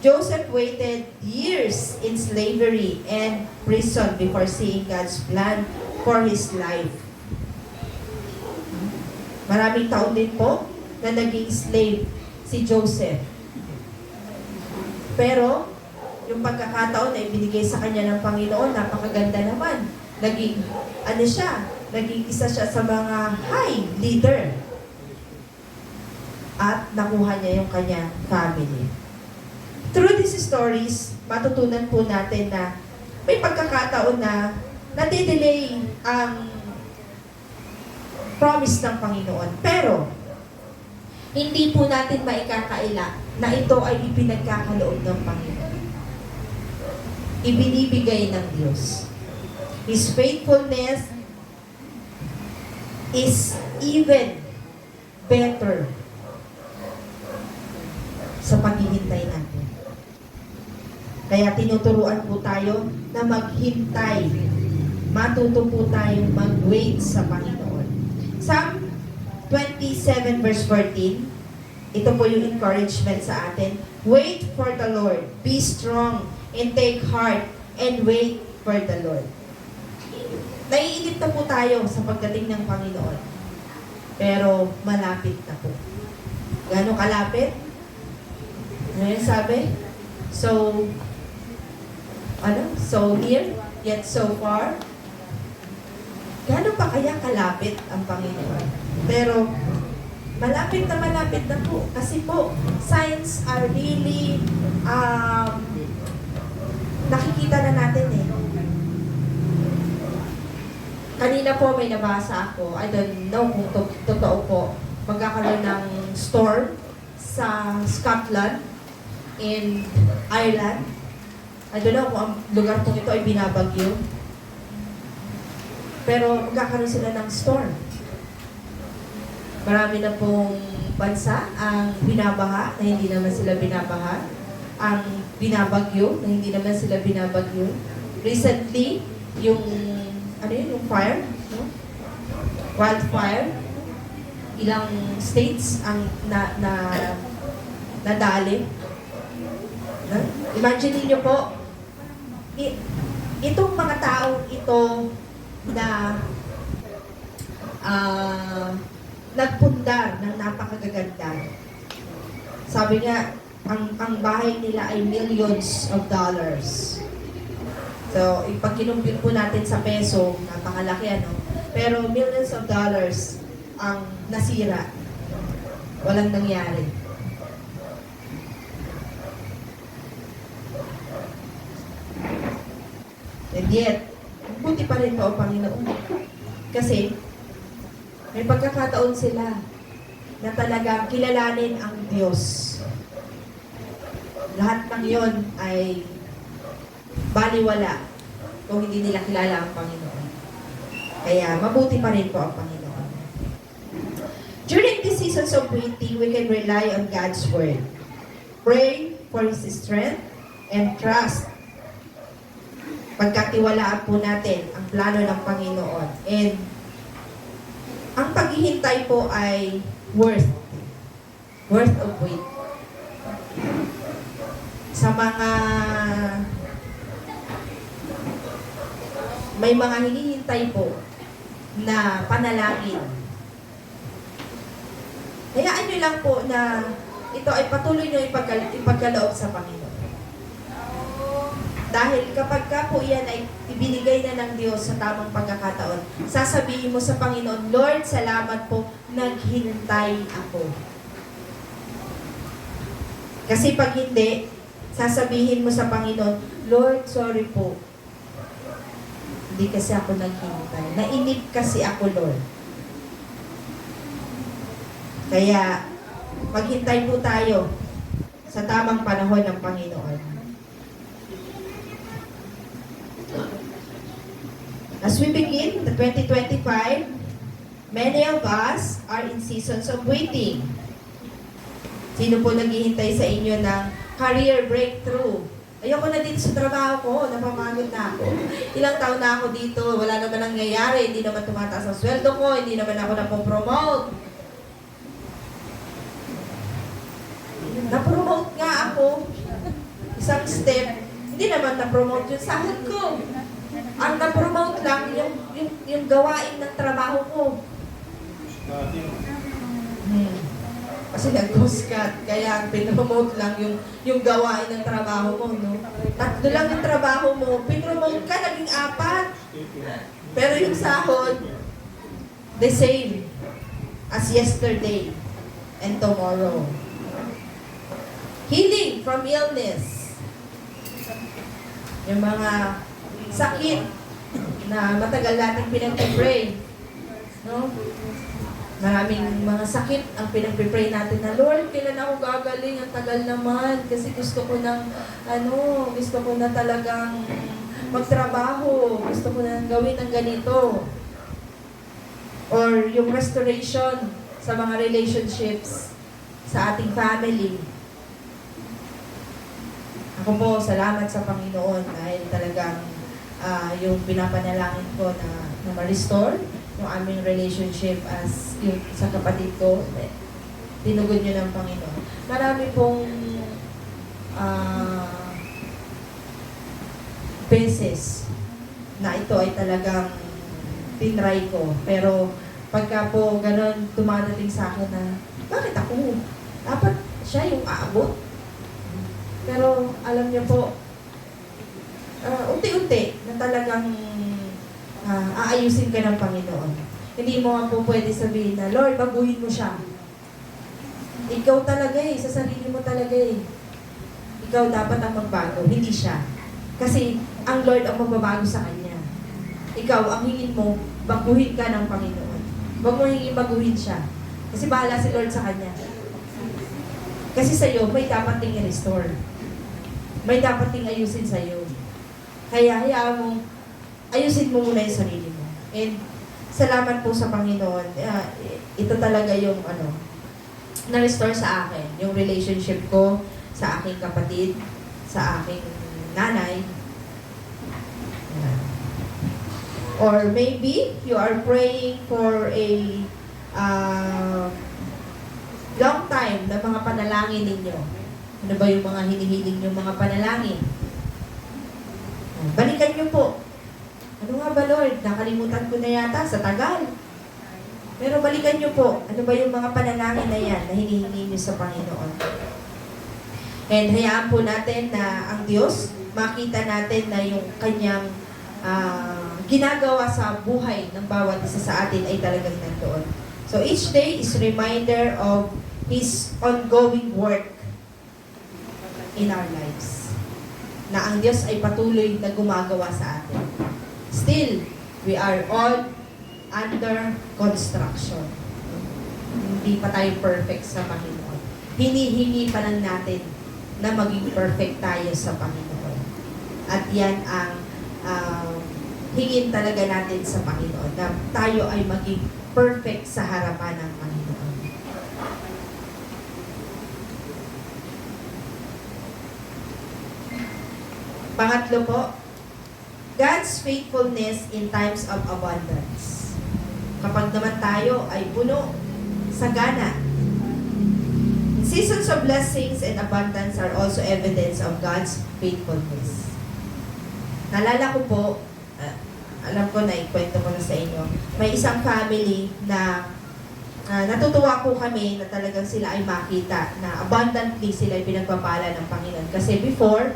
S4: Joseph waited years in slavery and prison before seeing God's plan for his life. Maraming taon din po na naging slave si Joseph. Pero, yung pagkakataon na ibinigay sa kanya ng Panginoon, napakaganda naman. Naging isa siya sa mga high leader. At nakuha niya yung kanyang family. Through these stories, matutunan po natin na may pagkakataon na nadidelay ang promise ng Panginoon. Pero, hindi po natin maikakaila na ito ay ipinagkakaloob ng Panginoon. Ibinibigay ng Diyos. His faithfulness is even better sa paghihintay natin. Kaya tinuturuan po tayo na maghintay. Matuto po tayong mag-wait sa Panginoon. Psalm 27 verse 14, ito po yung encouragement sa atin. Wait for the Lord. Be strong and take heart and wait for the Lord. Naiinip na po tayo sa pagdating ng Panginoon. Pero malapit na po. Gano'ng kalapit? Ano yung sabi? So near, yet so far. Gano'n pa kaya kalapit ang Panginoon? Pero malapit na po. Kasi po, signs are really nakikita na natin eh. Kanina po may nabasa ako, I don't know kung totoo po, magkakaroon ng storm sa Scotland, in Ireland. I don't know kung ang lugar po ito ay binabagyo. Pero magkakaroon sila ng storm. Marami na pong bansa ang binabaha na hindi naman sila binabaha. Ang binabagyo na hindi naman sila binabagyo. Recently, yung yung fire, no? Wildfire, ilang states ang nadali. No? Imagine niyo po, itong mga taong ito na nagpundar ng napakagaganda. Sabi nga, ang bahay nila ay millions of dollars. So, pag kinumpir po natin sa peso, napakalaki ano. Pero millions of dollars ang nasira. Walang nangyari. And yet, buti pa rin po ang Panginoon. Kasi, may pagkakataon sila na talagang kilalanin ang Diyos. Lahat ng yon ay baliwala kung hindi nila kilala ang Panginoon. Kaya mabuti pa rin po ang Panginoon. During these seasons of waiting, we can rely on God's Word. Pray for His strength and trust. Pagkatiwalaan po natin ang plano ng Panginoon. And ang paghihintay po ay worth of wait. Sa mga may mga hinihintay po na panalangin. Hayaan nyo lang po na ito ay patuloy nyo ipagkaloob sa Panginoon. Dahil kapag ka po yan ay ibinigay na ng Diyos sa tamang pagkakataon, sasabihin mo sa Panginoon, Lord, salamat po, naghintay ako. Kasi pag hindi, sasabihin mo sa Panginoon, Lord, sorry po. Hindi kasi ako naghihintay. Nainip kasi ako, Lord. Kaya, maghintay po tayo sa tamang panahon ng Panginoon. As we begin the 2025, many of us are in seasons of waiting. Sino po naghihintay sa inyo ng career breakthrough? Ayoko na dito sa trabaho ko, napamagod na ako. Ilang taon na ako dito, wala naman nangyayari, hindi naman tumataas ang sweldo ko, hindi naman ako napopromote. Na-promote nga ako, isang step, hindi naman na-promote yung sahod ko. Ang na-promote lang yung gawain ng trabaho ko. Kasi nag-cost cut, kaya ang pinromote lang yung gawain ng trabaho mo, no? 3 lang yung trabaho mo, pinromote ka, naging 4. Pero yung sahod, the same as yesterday and tomorrow. Healing from illness. Yung mga sakit na matagal natin pinag-pray, no? Maraming mga sakit ang pinag-pray natin na, Lord, kailan ako gagaling? Ang tagal naman. Kasi gusto ko na talagang magtrabaho. Gusto ko na gawin ang ganito. Or yung restoration sa mga relationships sa ating family. Ako po, salamat sa Panginoon dahil talagang yung pinapanalangin ko na ma-restore yung aming relationship as yung sa kapatid ko, tinugod nyo ng Panginoon. Marami pong beses na ito ay talagang tinry ko. Pero pagka po ganun tumadating sa akin na, bakit ako? Dapat siya yung aabot. Pero alam niyo po, unti-unti na talagang aayusin ka ng Panginoon. Hindi mo nga po pwede sabihin na, Lord, baguhin mo siya. Ikaw talaga sa sarili mo talaga Ikaw dapat ang magbago, hindi siya. Kasi ang Lord ang magbabago sa kanya. Ikaw, ang hingin mo, baguhin ka ng Panginoon. Huwag mo hingin baguhin siya. Kasi bahala si Lord sa kanya. Kasi sa'yo, may dapat ting i-restore. May dapat ting ayusin sa'yo. Kaya hayaan mo, ayusin mo muna yung sarili mo. And salamat po sa Panginoon. Ito talaga yung na-restore sa akin. Yung relationship ko sa aking kapatid, sa aking nanay. Or maybe you are praying for a long time na mga panalangin ninyo. Ano ba yung mga hinihiling yung mga panalangin? Balikan nyo po. Ano nga ba, Lord? Nakalimutan ko na yata sa tagal. Pero balikan nyo po. Ano ba yung mga panalangin na yan na hinihingi nyo sa Panginoon? And hayaan po natin na ang Diyos, makita natin na yung kanyang ginagawa sa buhay ng bawat isa sa atin ay talagang nandoon. So each day is reminder of His ongoing work in our lives. Na ang Diyos ay patuloy na gumagawa sa atin. Still, we are all under construction. Hindi pa tayo perfect sa Panginoon. Hinihingi pa lang natin na maging perfect tayo sa Panginoon. At yan ang hingin talaga natin sa Panginoon, na tayo ay maging perfect sa harapan ng Panginoon. Pangatlo po, God's faithfulness in times of abundance. Kapag naman tayo ay puno, sagana. Seasons of blessings and abundance are also evidence of God's faithfulness. Nalala ko po, alam ko na ikwento ko na sa inyo, may isang family na natutuwa po kami na talagang sila ay makita na abundantly sila ay pinagpapala ng Panginoon. Kasi before,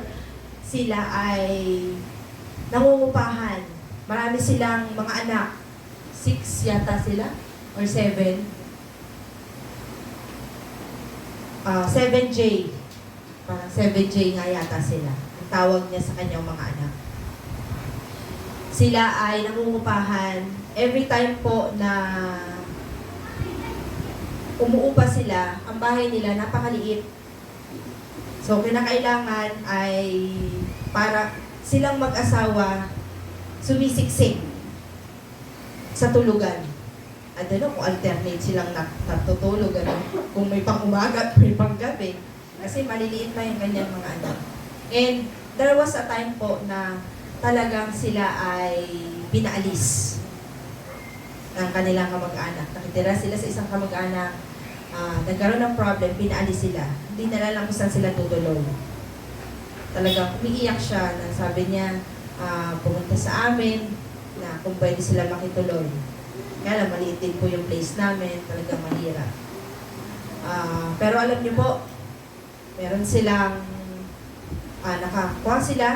S4: sila ay nangungupahan. Marami silang mga anak. 6 yata sila? Or 7? 7J. Parang 7J nga yata sila. Ang tawag niya sa kanyang mga anak. Sila ay nangungupahan. Every time po na umuupa sila, ang bahay nila napakaliit. So, kinakailangan ay para silang mag-asawa sumisiksik sa tulugan. I don't know kung alternate silang natutulog, ano? Kung may pang umaga at may pang gabi. Kasi maliliit pa yung kanyang mga anak. And there was a time po na talagang sila ay pinaalis ng kanilang kamag-anak. Nakitira sila sa isang kamag-anak, nagkaroon ng problem, pinaalis sila. Hindi na lang kung saan sila tutulog. Talagang umiiyak siya, na sabi niya, pumunta sa amin, na kung pwede sila makituloy. Kaya lang, maliit din po yung place namin, talagang mahirap. Pero alam niyo po, meron silang, nakakuha sila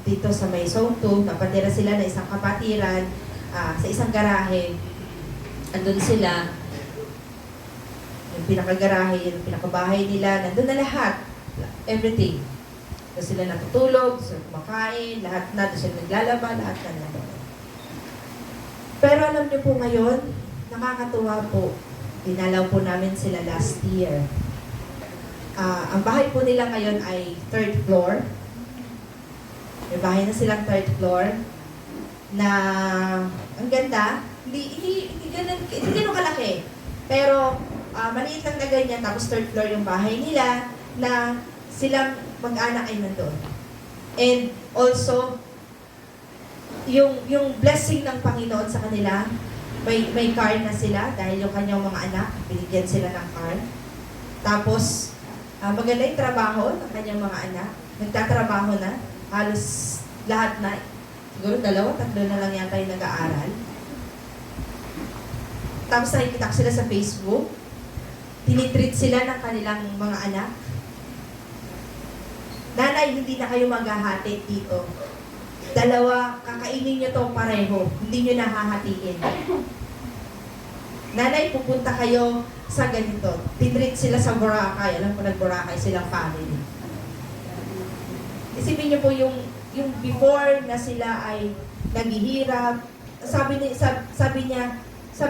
S4: dito sa may Zone 2, napatira sila na isang kapatiran, sa isang garahe. Andun sila, yung pinakagarahe, yung pinakabahay nila, nandun na lahat, everything. Doon sila natutulog, doon sila kumakain, lahat na, doon sila naglalaba, lahat na. Pero alam niyo po ngayon, nakakatuwa po, dinalaw po namin sila last year. Ang bahay po nila ngayon ay 3rd floor. May bahay na silang 3rd floor na ang ganda, hindi ganun kalaki. Pero maliit lang na ganyan, tapos 3rd floor yung bahay nila na silang mag-anak ay nandun. And also, yung blessing ng Panginoon sa kanila, may car na sila dahil yung kanyang mga anak, binigyan sila ng car. Tapos, maganda yung trabaho ng kanyang mga anak. Nagtatrabaho na, halos lahat na. Siguro 2, 3 na lang yata yung nag-aaral. Tapos nakikita ko sila sa Facebook. Tinitreat sila ng kanilang mga anak. Nanay, hindi na kayo maghahati dito. 2, kakainin nyo itong pareho. Hindi nyo nahahatiin. Nanay, pupunta kayo sa ganito. Tinreat sila sa Boracay. Alam ko nag-Boracay silang family. Isipin nyo po yung before na sila ay naghihirap. Sabi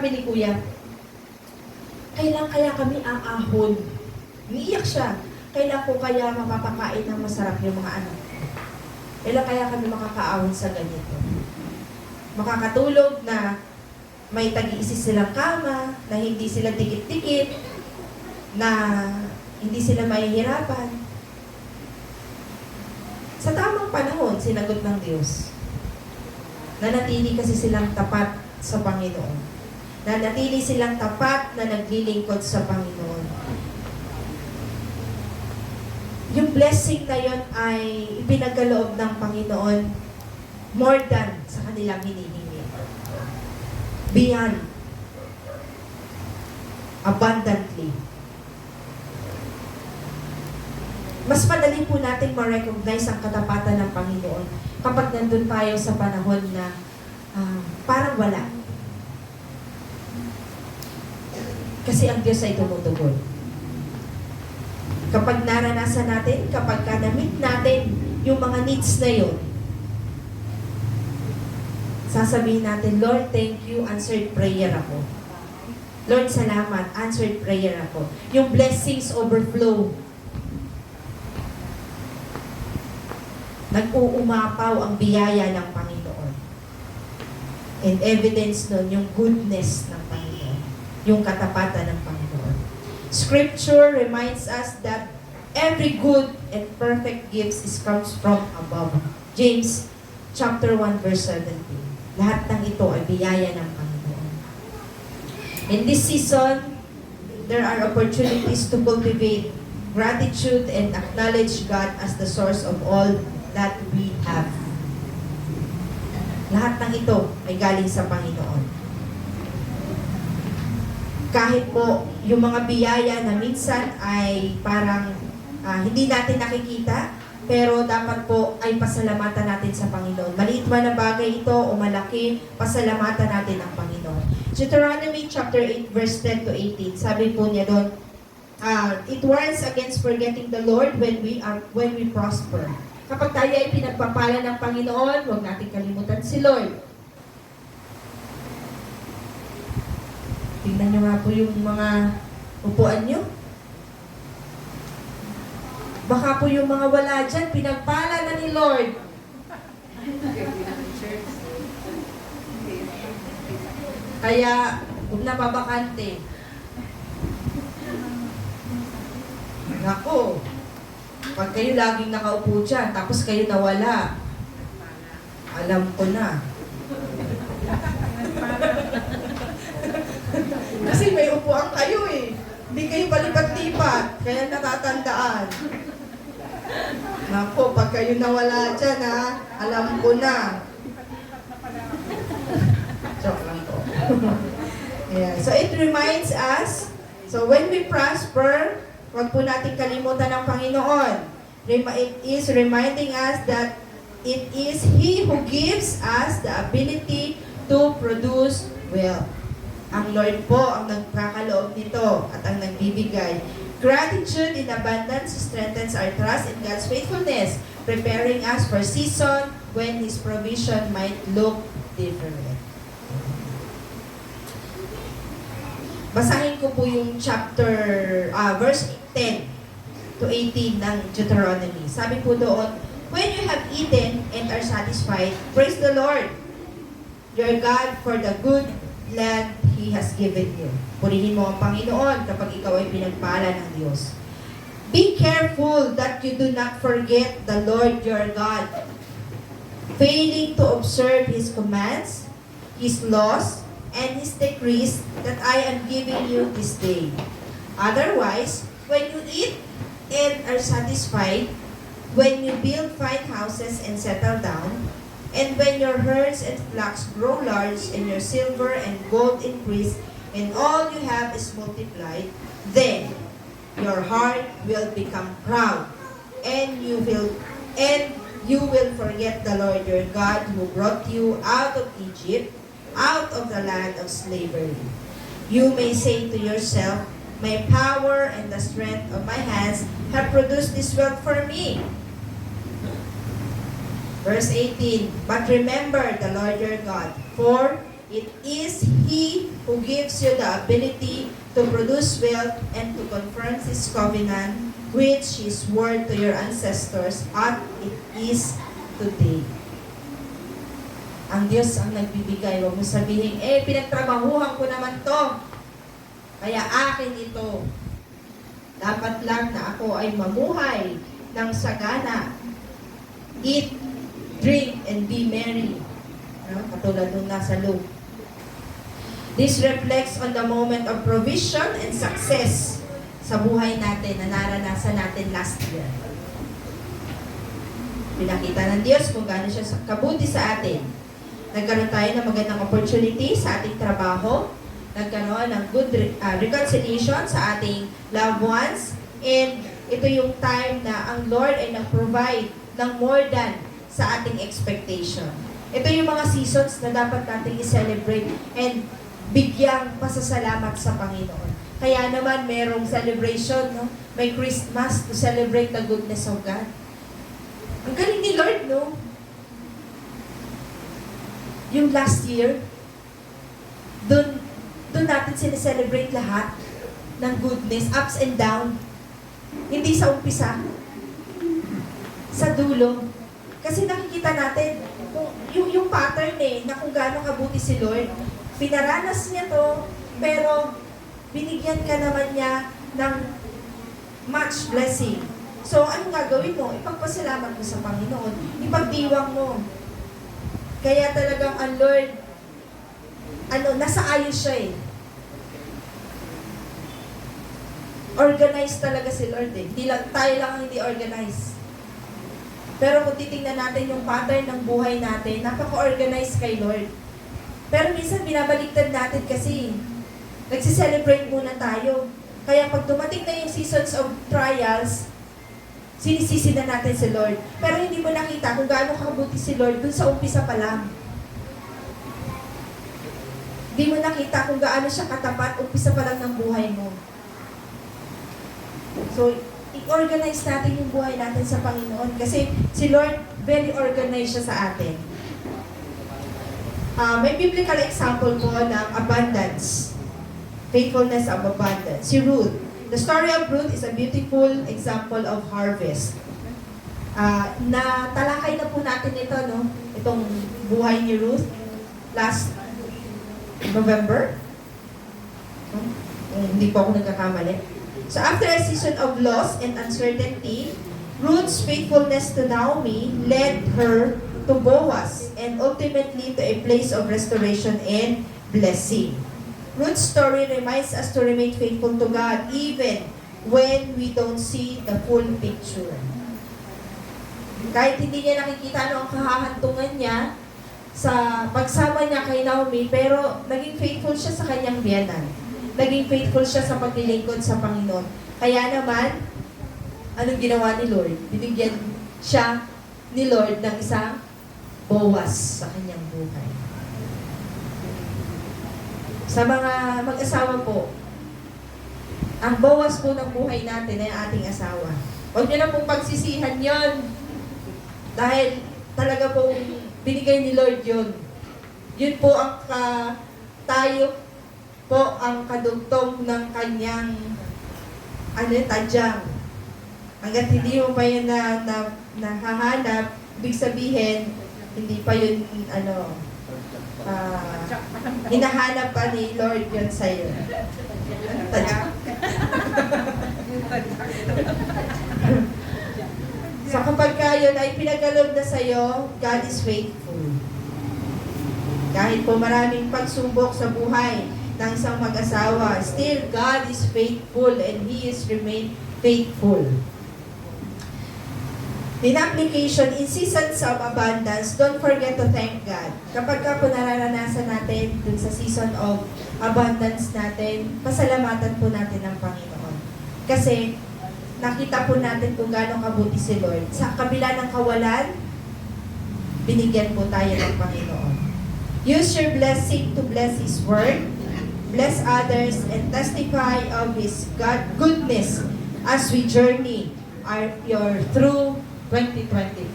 S4: ni Kuya, kailan kaya kami aahon? Umiiyak siya. Kailan ko kaya mapapakain ng masarap yung mga anak? Kailan kaya kami makakaahon sa ganito? Makakatulog na may tag-iisi silang kama, na hindi sila dikit-dikit, na hindi sila mahihirapan. Sa tamang panahon, sinagot ng Diyos. Nanatili kasi silang tapat sa Panginoon. Nanatili silang tapat na naglilingkod sa Panginoon. Yung blessing na yun ay ipinagkaloob ng Panginoon more than sa kanilang hinihingi. Beyond. Abundantly. Mas madali po natin ma-recognize ang katapatan ng Panginoon kapag nandun tayo sa panahon na parang wala. Kasi ang Diyos ay tumutugon. Kapag naranasan natin, kapag na-meet natin yung mga needs na yun, sasabihin natin, Lord, thank you, answered prayer ako. Lord, salamat, answered prayer ako. Yung blessings overflow. Nag-uumapaw ang biyaya ng Panginoon. And evidence nun, yung goodness ng Panginoon. Yung katapatan ng Panginoon. Scripture reminds us that every good and perfect gift comes from above. James chapter 1 verse 17. Lahat ng ito ay biyaya ng Panginoon. In this season, there are opportunities to cultivate gratitude and acknowledge God as the source of all that we have. Lahat ng ito ay galing sa Panginoon. Kahit po yung mga biyaya na minsan ay parang hindi natin nakikita, pero dapat po ay pasalamatan natin sa Panginoon. Maliit man na bagay ito o malaki, pasalamatan natin ang Panginoon. Deuteronomy chapter 8 verse 10 to 18, sabi po niya doon, it warns against forgetting the Lord when we prosper. Kapag tayo ay pinagpapala ng Panginoon, huwag natin kalimutan si Lord. Tingnan nyo nga po yung mga upuan nyo. Baka po yung mga wala dyan, pinagpala na ni Lord. Kaya, huwag na babakante. Nako, pag kayo laging nakaupo dyan, tapos kayo nawala, alam ko na. Kasi may upuan kayo eh. Hindi kayo palipat-lipat, kaya natatandaan. Nako, pag kayo nawala dyan ha, alam ko na. Joke lang po. Yeah. So it reminds us, so when we prosper, huwag po natin kalimutan ng Panginoon. It is reminding us that it is He who gives us the ability to produce wealth. Ang Lord po ang nagkakaloob nito at ang nagbibigay. Gratitude in abundance strengthens our trust in God's faithfulness, preparing us for season when His provision might look different. Basahin ko po yung verse 10 to 18 ng Deuteronomy. Sabi po doon, when you have eaten and are satisfied, praise the Lord, your God, for the good land He has given you. Purihin mo ang Panginoon kapag ikaw ay pinagpala ng Diyos. Be careful that you do not forget the Lord your God, failing to observe His commands, His laws, and His decrees that I am giving you this day. Otherwise, when you eat and are satisfied, when you build fine houses and settle down, and when your herds and flocks grow large, and your silver and gold increase, and all you have is multiplied, then your heart will become proud, and you will forget the Lord your God who brought you out of Egypt, out of the land of slavery. You may say to yourself, my power and the strength of my hands have produced this wealth for me. Verse 18, but remember the Lord your God, for it is He who gives you the ability to produce wealth and to confirm His covenant, which He swore to your ancestors, as it is today. Ang Diyos ang nagbibigay. Huwag mo sabihin, pinagtrabahuhan ko naman to, kaya akin ito. Dapat lang na ako ay mamuhay ng sagana. Eat, drink, and be merry. Katulad nung nasa Luke. This reflects on the moment of provision and success sa buhay natin na naranasan natin last year. Pinakita ng Diyos kung gaano siya kabuti sa atin. Nagkaroon tayo ng magandang opportunity sa ating trabaho. Nagkaroon ng good reconciliation sa ating loved ones. And ito yung time na ang Lord ay nag-provide ng more than sa ating expectation. Ito yung mga seasons na dapat nating i-celebrate and bigyang pasasalamat sa Panginoon. Kaya naman merong celebration, no? May Christmas to celebrate the goodness of God. Ang galing ni Lord, no? Yung last year, doon natin sineselebrate lahat ng goodness, ups and down. Hindi sa umpisa, sa dulo. Kasi nakikita natin yung pattern na kung gaano kabuti si Lord. Pinaranas niya to, pero binigyan ka naman niya ng much blessing. So, anong gagawin mo? Ipagpasalamat mo sa Panginoon. Ipagdiwang mo. Kaya talagang ang Lord, nasa ayos siya eh. Organized talaga si Lord eh. Tayo lang ang hindi organized. Pero kung titingnan natin yung pattern ng buhay natin, napaka-organized kay Lord. Pero minsan binabaliktad natin kasi nagsiselebrate muna tayo. Kaya pag dumating na yung seasons of trials, sinisisi na natin si Lord. Pero hindi mo nakita kung gaano kabuti si Lord dun sa umpisa pa lang. Hindi mo nakita kung gaano siya katapat umpisa pa lang ng buhay mo. So, i-organize natin yung buhay natin sa Panginoon. Kasi si Lord, very organized siya sa atin. May biblical example po ng abundance. Faithfulness of abundance. Si Ruth. The story of Ruth is a beautiful example of harvest. Na talakay na po natin ito, no? Itong buhay ni Ruth last November. Hindi po ako nagkakamali. So after a season of loss and uncertainty, Ruth's faithfulness to Naomi led her to Boaz and ultimately to a place of restoration and blessing. Ruth's story reminds us to remain faithful to God even when we don't see the full picture. Kahit hindi niya nakikita ano ang kahahantungan niya sa pagsama niya kay Naomi, pero naging faithful siya sa kanyang biyanan. Naging faithful siya sa paglilingkod sa Panginoon. Kaya naman, anong ginawa ni Lord? Binigyan siya ni Lord ng isang Boaz sa kanyang buhay. Sa mga mag-asawa po, ang Boaz po ng buhay natin ay ating asawa. Huwag niyo na pong pagsisihan yon. Dahil talaga pong binigay ni Lord yun. Yun po ang tayo po ang kadugtong ng kanyang tadyang. Hanggat hindi mo pa yun nahahanap, ibig sabihin, hindi pa yun hinahanap pa ni Lord yun sa'yo. Tadyang. So kapag yun ay pinagalob na sa'yo, God is faithful. Kahit po maraming pagsubok sa buhay ng isang mag-asawa, still God is faithful and He is remain faithful. In application, in seasons of abundance, don't forget to thank God. Kapag po nararanasan natin dun sa season of abundance natin, pasalamatan po natin ng Panginoon. Kasi nakita po natin kung gaano kabuti si Lord. Sa kabila ng kawalan, binigyan po tayo ng Panginoon. Use your blessing to bless His Word, bless others, and testify of His goodness as we journey through 2025.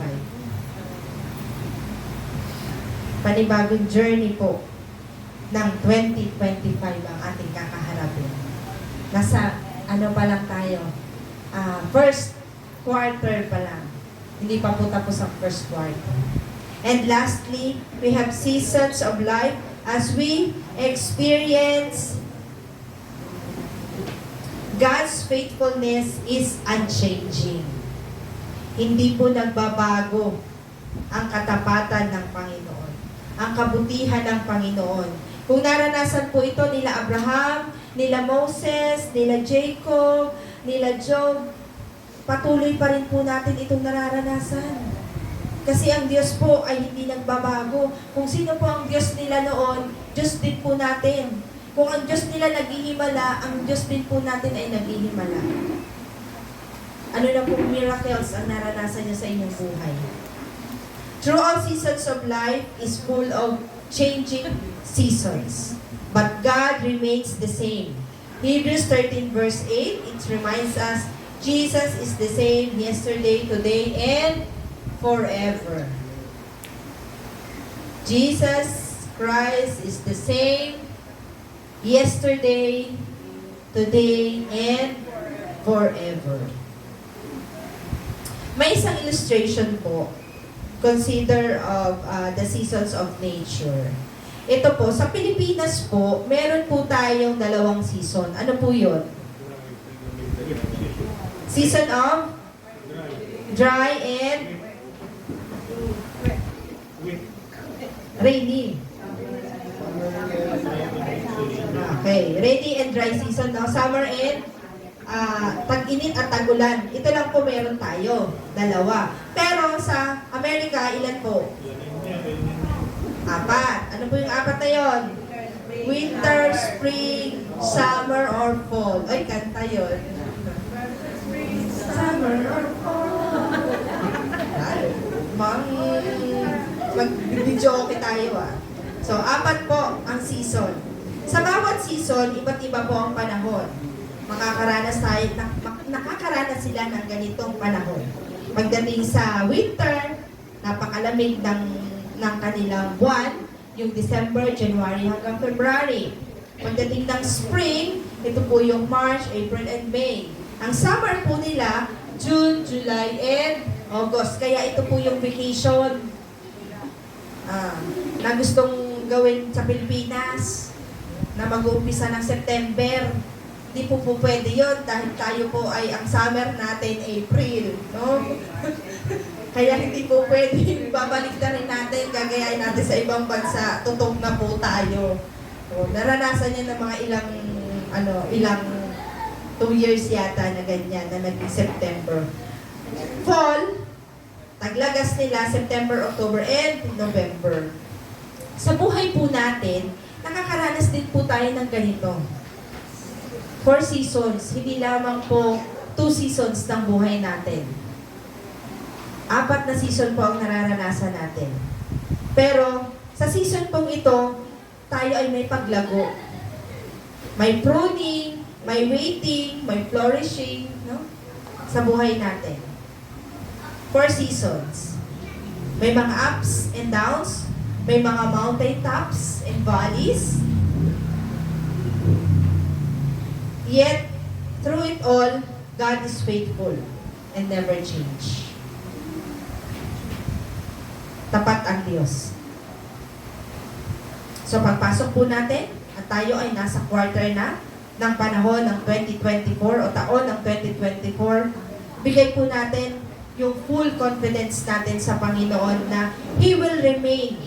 S4: Panibagong journey po ng 2025 ang ating kakaharapin. Nasa pa lang tayo? First quarter pa lang. Hindi pa po tapos ang first quarter. And lastly, we have seasons of life as we experience God's faithfulness is unchanging. Hindi po nagbabago ang katapatan ng Panginoon, ang kabutihan ng Panginoon. Kung naranasan po ito nila Abraham, nila Moses, nila Jacob, nila Job, patuloy pa rin po natin itong nararanasan. Kasi ang Diyos po ay hindi nagbabago. Kung sino po ang Diyos nila noon, Diyos din po natin. Kung ang Diyos nila naghihimala, ang Diyos din po natin ay naghihimala. Ano na pong miracles ang naranasan niyo sa inyong buhay? Through all seasons of life is full of changing seasons. But God remains the same. Hebrews 13 verse 8, it reminds us, Jesus is the same yesterday, today, and forever. Jesus Christ is the same yesterday, today, and forever. May isang illustration po. Consider of the seasons of nature. Ito po, sa Pilipinas po, meron po tayong dalawang season. Ano po yun? Season of dry and rainy. Okay, rainy and dry season, no? Summer and tag-init at tag-ulan. Ito lang po meron tayo, dalawa. Pero sa Amerika, ilan po? 4. Ano po yung 4 na yun? Winter, spring, summer, or fall. Ay, kanta yun. Summer or fall. Mag-video tayo So, 4 po ang season. Sa bawat season, iba't iba po ang panahon. nakakaranas sila ng ganitong panahon. Pagdating sa winter, napakalamig ng kanilang buwan, yung December, January hanggang February. Pagdating ng spring, ito po yung March, April, and May. Ang summer po nila, June, July, and August. Kaya ito po yung vacation na gustong gawin sa Pilipinas na mag-uumpisa ng September. Di po pwede yun dahil tayo po ay ang summer natin April, no? Kaya hindi po pwede babalik na rin natin, gagayain natin sa ibang bansa, tutok na po tayo. So, naranasan niya ng mga ilang 2 years yata na ganyan, na naging September. Fall, taglagas nila September, October, and November. Sa buhay po natin, nakakaranas din po tayo ng ganito. 4 seasons, hindi lamang po 2 seasons ng buhay natin. 4 na season po ang nararanasan natin. Pero sa season pong ito, tayo ay may paglago. May pruning, may waiting, may flourishing, no? Sa buhay natin. 4 seasons. May mga ups and downs, may mga mountain tops and valleys. Yet, through it all, God is faithful and never change. Tapat ang Diyos. So pagpasok po natin, at tayo ay nasa quarter na ng panahon ng 2024 o taon ng 2024, bigay po natin yung full confidence natin sa Panginoon na He will remain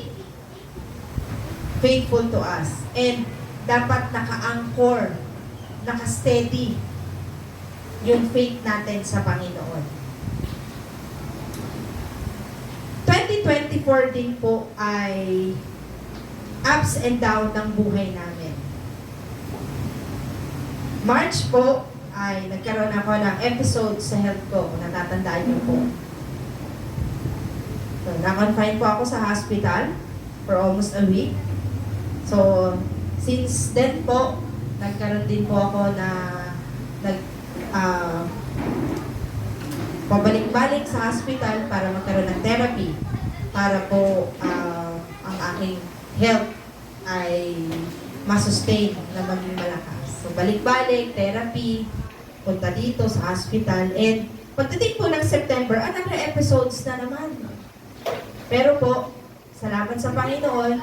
S4: faithful to us. And dapat naka-anchor, naka-steady yung faith natin sa Panginoon. 2024 din po ay ups and down ng buhay namin. March po ay nagkaroon ako ng episode sa health ko, kung natatandaan niyo po. So, na-confine po ako sa hospital for almost a week. So, since then po, nagkaroon din po ako na pabalik-balik sa hospital para magkaroon ng therapy para po ang aking health ay masustain na maging malakas. So, balik-balik, therapy, punta dito sa hospital, and pagdating po ng September, another episodes na naman. Pero po, salamat sa Panginoon,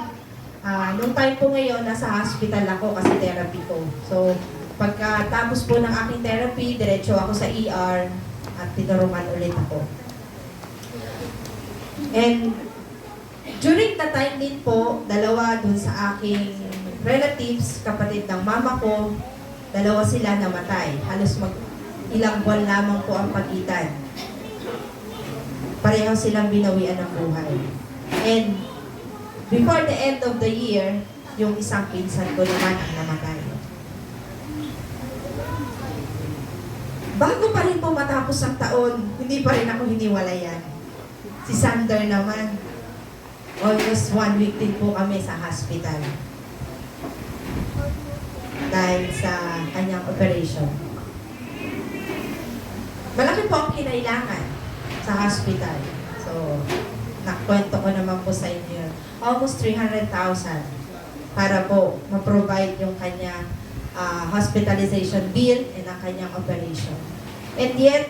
S4: nung time po ngayon, nasa hospital ako kasi therapy ko. So, pagkatapos po ng aking therapy, diretso ako sa ER at tinuruan ulit ako. And during the time din po, dalawa dun sa aking relatives, kapatid ng mama ko, dalawa sila namatay. Halos ilang buwan lamang po ang pagitan. Pareho silang binawian ng buhay. And before the end of the year, yung isang pinsan ko naman ang namatay. Bago pa rin po matapos ang taon, hindi pa rin ako hiniwalayan. Si Sander naman, almost 1 week din po kami sa hospital. Dahil sa kanyang operation. Malaki po ang kinailangan sa hospital. So, nakwento ko naman po sa inyo. Almost 300,000 para po ma-provide yung kanyang hospitalization bill and ang kanyang operation. And yet,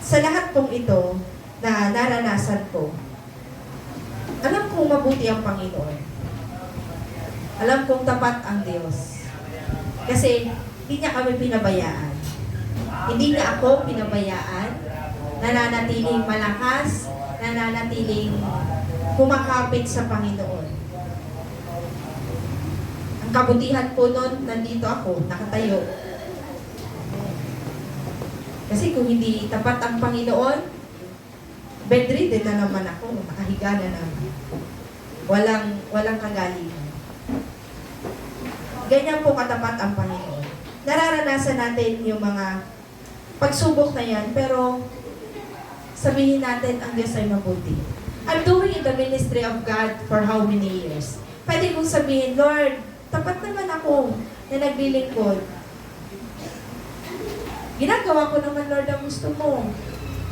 S4: sa lahat pong ito na naranasan ko, alam kong mabuti ang Panginoon. Alam kong tapat ang Diyos. Kasi hindi niya kami pinabayaan. Hindi niya ako pinabayaan. Nananatiling malakas, nananatiling kumakapit sa Panginoon. Ang kabutihan po nun, nandito ako, nakatayo. Kasi kung hindi tapat ang Panginoon, bedridden na naman ako, nakahiga na naman. Walang kagalingan. Ganyan po katapat ang Panginoon. Nararanasan natin yung mga pagsubok na yan, pero sabihin natin ang Diyos ay mabuti. I'm doing the ministry of God for how many years? Pwede kong sabihin, Lord, tapat naman ako na naglilingkod. Ginagawa ko naman, Lord, ang gusto mo.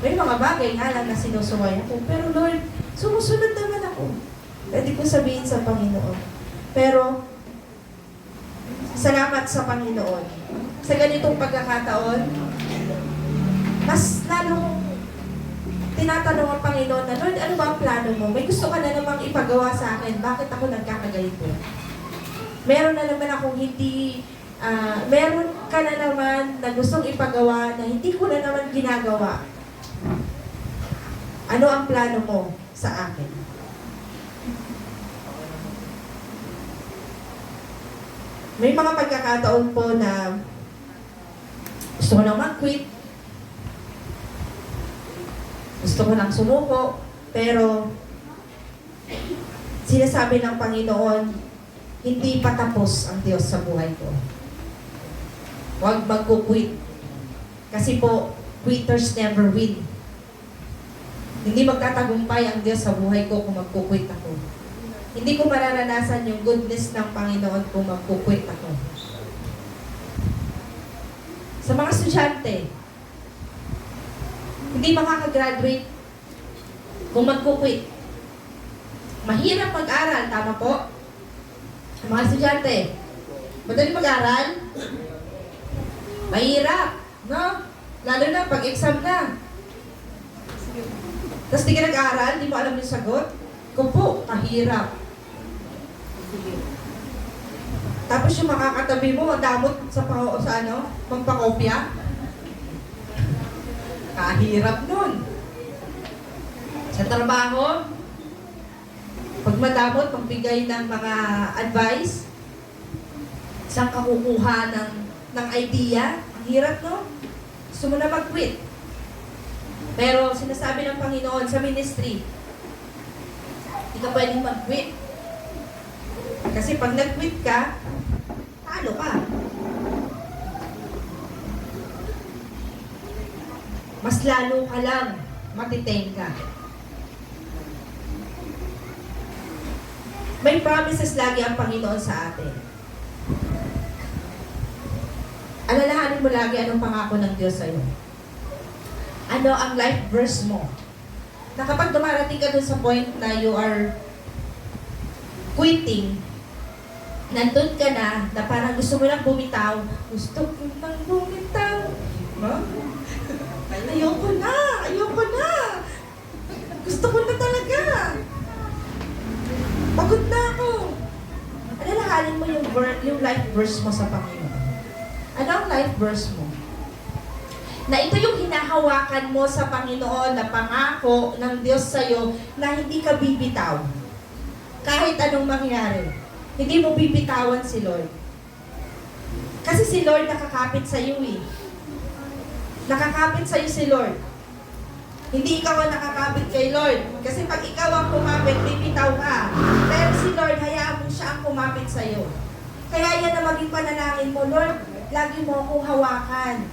S4: May mga bagay nga lang na sinusuway ako. Pero Lord, sumusunod naman ako. Pwede ko sabihin sa Panginoon. Pero, salamat sa Panginoon. Sa ganitong pagkakataon, mas lalong tinatanong ang Panginoon na, Lord, ano ba ang plano mo? May gusto ka na namang ipagawa sa akin. Bakit ako nagkakaganito? Meron na naman akong meron ka na naman na gustong ipagawa na hindi ko na naman ginagawa. Ano ang plano mo sa akin? May mga pagkakataon po na gusto ko nang mag-quit. Gusto ko nang sumuko. Pero sinasabi ng Panginoon, hindi pa tapos ang Diyos sa buhay ko. Huwag magkukwit. Kasi po, quitters never win. Hindi magtatagumpay ang Diyos sa buhay ko kung magkukwit ako. Hindi ko mararanasan yung goodness ng Panginoon kung magkukwit ako. Sa mga estudyante, hindi makakagraduate kung magkukwit. Mahirap mag-aral, tama po? Sa mga estudyante, madali mag-aral? Mahirap, no? Lalo na pag exam na. Tapos di ka nag-aaral, di mo alam yung sagot. Kung po, kahirap. Tapos yung makakatabi mo, damot sa magpakopya. Kahirap nun. Sa trabaho, pag madamot, magbigay ng mga advice, saan ka kukuha ng idea, ang hirap, no? Gusto mo na mag-quit. Pero sinasabi ng Panginoon sa ministry, hindi ka pwedeng mag-quit. Kasi pag nag-quit ka, talo ka. Mas lalo ka lang matiteng ka. May promises lagi ang Panginoon sa atin. Alalahanin mo lagi anong pangako ng Diyos sa'yo. Ano ang life verse mo? Na kapag dumarating ka dun sa point na you are quitting, nandun ka na parang gusto mo lang bumitaw, gusto ko nang bumitaw. Huh? Ayoko na. Gusto ko na talaga. Pagod na ako. Alalahanin mo yung life verse mo sa Panginoon. Ano ang life verse mo? Na ito yung hinahawakan mo sa Panginoon na pangako ng Diyos sa'yo na hindi ka bibitaw. Kahit anong mangyari. Hindi mo bibitawan si Lord. Kasi si Lord nakakapit sa iyo eh. Nakakapit sa iyo si Lord. Hindi ikaw ang nakakapit kay Lord. Kasi pag ikaw ang kumapit, bibitaw ka. Pero si Lord, hayaan mo siya ang kumapit sa iyo. Kaya yan na maging panalangin mo, Lord, lagi mo akong hawakan.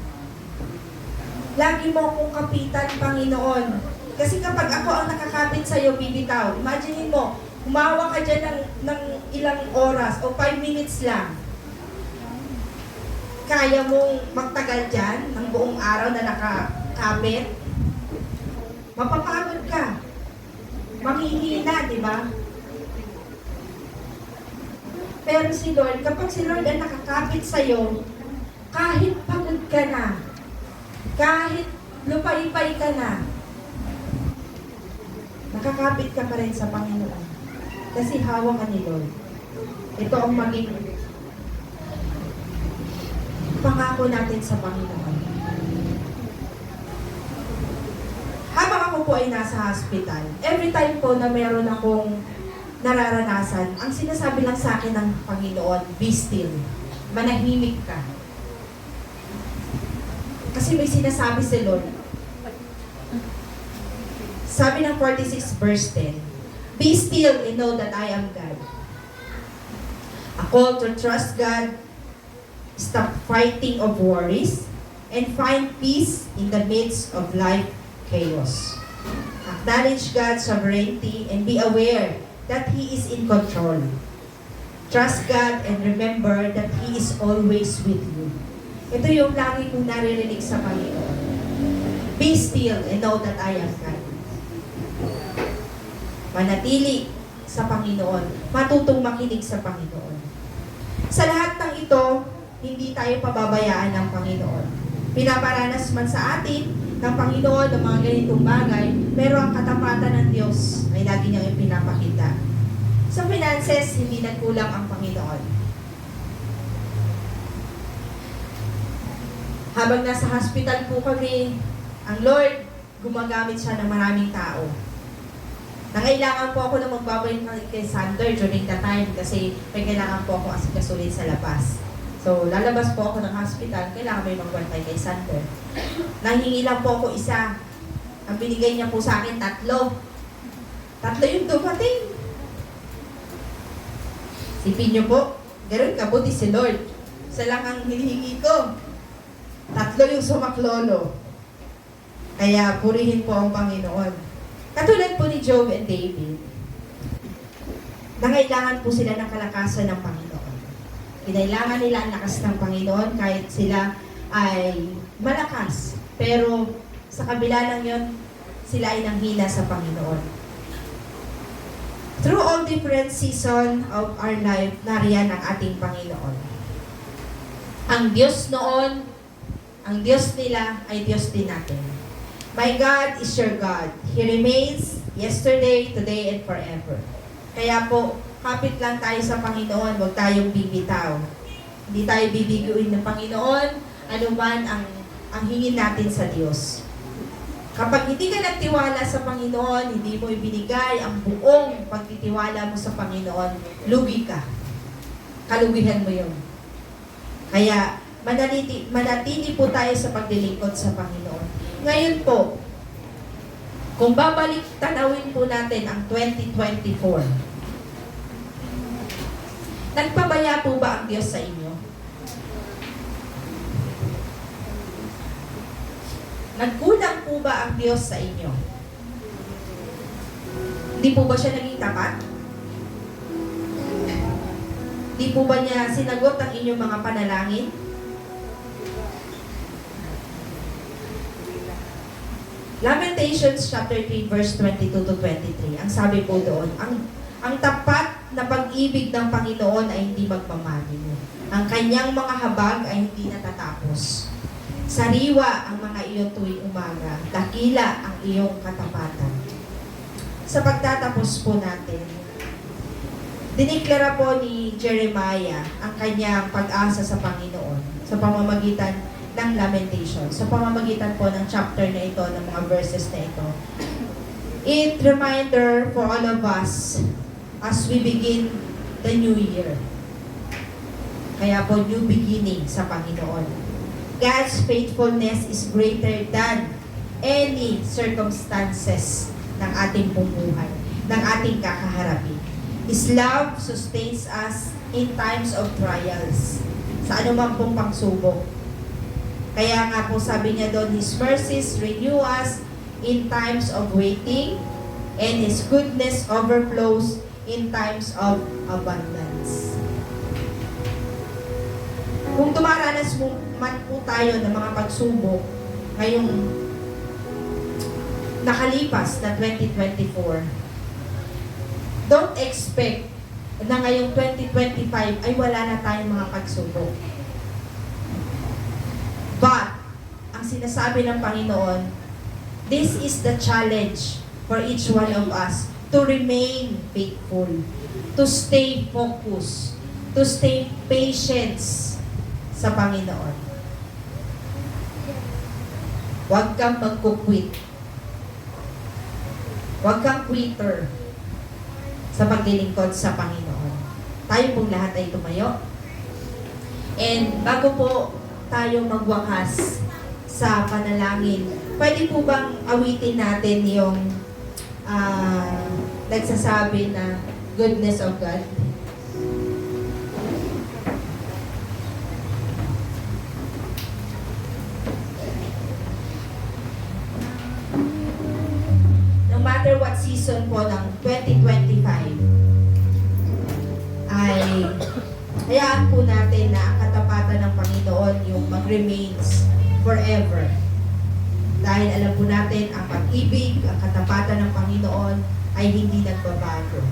S4: Lagi mo akong kapitan, Panginoon. Kasi kapag ako ang nakakapit sa iyo, bibitaw. Imagine mo, humawa ka dyan ng ilang oras o 5 minutes lang. Kaya mong magtagal dyan ng buong araw na nakakapit? Mapapagod ka. Manghihina, di ba? Pero si Lord, kapag si Lord ang nakakapit sa'yo, kahit pagod ka na, kahit lupay-pay ka na, nakakapit ka pa rin sa Panginoon. Kasi hawak ka ni Lord. Ito ang maging pangako natin sa Panginoon. Habang ako po ay nasa hospital, every time po na meron akong nararanasan, ang sinasabi lang sa akin ng Panginoon, be still. Manahimik ka. Kasi may sinasabi si Lord. Sabi ng 46 verse 10, be still and know that I am God. A call to trust God, stop fighting of worries, and find peace in the midst of life chaos. Acknowledge God's sovereignty and be aware that He is in control. Trust God and remember that He is always with you. Ito yung lagi kong naririnig sa Panginoon. Be still and know that I am God. Manatili sa Panginoon. Matutong makinig sa Panginoon. Sa lahat ng ito, hindi tayo pababayaan ng Panginoon. Pinaparanas man sa atin ng Panginoon ng mga ganitong bagay, pero ang katapatan ng Diyos ay lagi niyang ipinapakita. Sa finances, hindi nagkulang ang Panginoon. Habang nasa hospital po kami, ang Lord, gumagamit siya ng maraming tao. Nangailangan po ako na magbabalik kay Sander during that time kasi may kailangan po ako asikasuhin sa labas. So, lalabas po ako ng hospital, kailangan may magbantay kay Sander. Nanghingi lang po ako isa. Ang binigay niya po sa akin, 3. 3 yung dumating. Sipin niyo po, gano'n kabuti si Lord. Isa lang ang hinihingi ko. 3 yung sumaklolo. Kaya purihin po ang Panginoon. Katulad po ni Job and David, nangailangan po sila ng kalakasan ng Panginoon. Kinailangan nila ang lakas ng Panginoon kahit sila ay malakas. Pero sa kabila ng yun, sila ay nanghina sa Panginoon. Through all different season of our life, nariyan ang ating Panginoon. Ang Diyos noon, ang Diyos nila ay Diyos din natin. My God is your God. He remains yesterday, today, and forever. Kaya po, kapit lang tayo sa Panginoon, huwag tayong bibitaw. Hindi tayo bibiguin ng Panginoon, anuman ang hingin natin sa Diyos. Kapag hindi ka nagtiwala sa Panginoon, hindi mo ibinigay ang buong pagtitiwala mo sa Panginoon, lugi ka. Kalugihan mo yun. Kaya, manatili po tayo sa paglilingkod sa Panginoon. Ngayon po, kung babalik tanawin po natin ang 2024, nagpabaya po ba ang Diyos sa inyo? Nagkulang po ba ang Diyos sa inyo? Hindi po ba siya naging tapat? Hindi po ba niya sinagot ang inyong mga panalangin? Lamentations chapter 3 verse 22 to 23. Ang sabi po doon, ang tapat na pag-ibig ng Panginoon ay hindi magmamaliw. Ang kanyang mga habag ay hindi natatapos. Sariwa ang mga iyon tuwing umaga. Dakila ang iyong katapatan. Sa pagtatapos po natin, diniklara po ni Jeremiah ang kanyang pag-asa sa Panginoon sa pamamagitan ng Lamentations, sa pamamagitan po ng chapter na ito, ng mga verses na ito. It reminder for all of us as we begin the new year. Kaya po, new beginning sa Panginoon. God's faithfulness is greater than any circumstances ng ating buhay, ng ating kakaharapin. His love sustains us in times of trials, sa anumang pong pagsubok. Kaya nga po sabi niya doon, His mercies renew us in times of waiting, and His goodness overflows in times of abundance. Kung tumaranas man po tayo ng mga pagsubok ngayong nakalipas na 2024, don't expect na ngayong 2025 ay wala na tayong mga pagsubok. But, ang sinasabi ng Panginoon, this is the challenge for each one of us to remain faithful, to stay focused, to stay patient sa Panginoon. Huwag kang magkukwit. Huwag kang quitter sa paglilingkod sa Panginoon. Tayo pong lahat ay tumayo. And bago po tayo magwakas sa panalangin, pwede po bang awitin natin yung nagsasabi na goodness of God? No matter what season po ng 2025, ay hayaan po natin na ang katapatan katapatan ng Panginoon yung mag-remains forever. Dahil alam po natin, ang pag-ibig, ang katapatan ng Panginoon ay hindi nagbabago.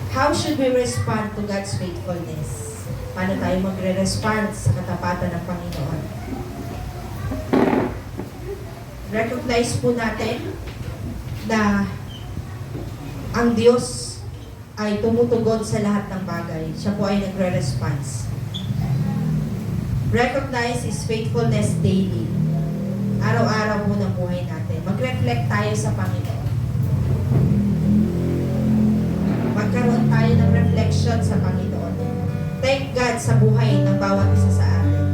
S4: How should we respond to God's faithfulness? Paano tayo magre-respond sa katapatan ng Panginoon? Recognize po natin na ang Diyos ay tumutugon sa lahat ng bagay. Siya po ay nagre-response. Recognize His faithfulness daily. Araw-araw po ng buhay natin. Mag-reflect tayo sa Panginoon. Magkaroon tayo ng reflection sa Panginoon. Thank God sa buhay ng bawat isa sa atin.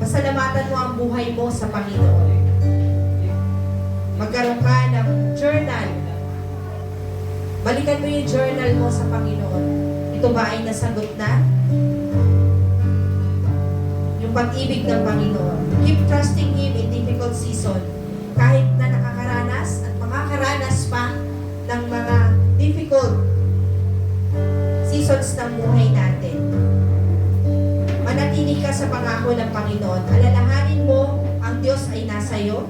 S4: Pasalamatan mo ang buhay mo sa Panginoon. Magkaroon ka ng journal. Balikan mo yung journal mo sa Panginoon. Ito ba ay nasagot na? Yung pag-ibig ng Panginoon. Keep trusting Him in difficult season. Kahit na nakakaranas at makakaranas pa ng mga difficult seasons ng buhay natin. Manatili ka sa pangako ng Panginoon. Alalahanin mo, ang Diyos ay nasa iyo.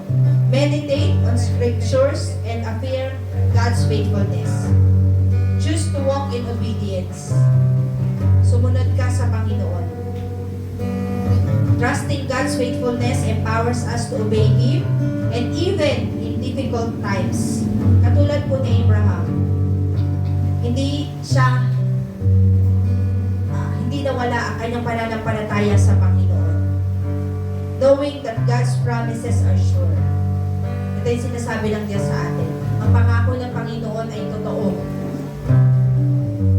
S4: Meditate on scriptures and affirm God's faithfulness. Choose to walk in obedience. Sumunod ka sa Panginoon. Trusting God's faithfulness empowers us to obey Him and even in difficult times. Katulad po ni Abraham, hindi nawala ang kanyang pananampalataya sa Panginoon. Knowing that God's promises are sure. Ito yung sinasabi ng Diyos sa atin. Ang pangako ng Panginoon ay totoo.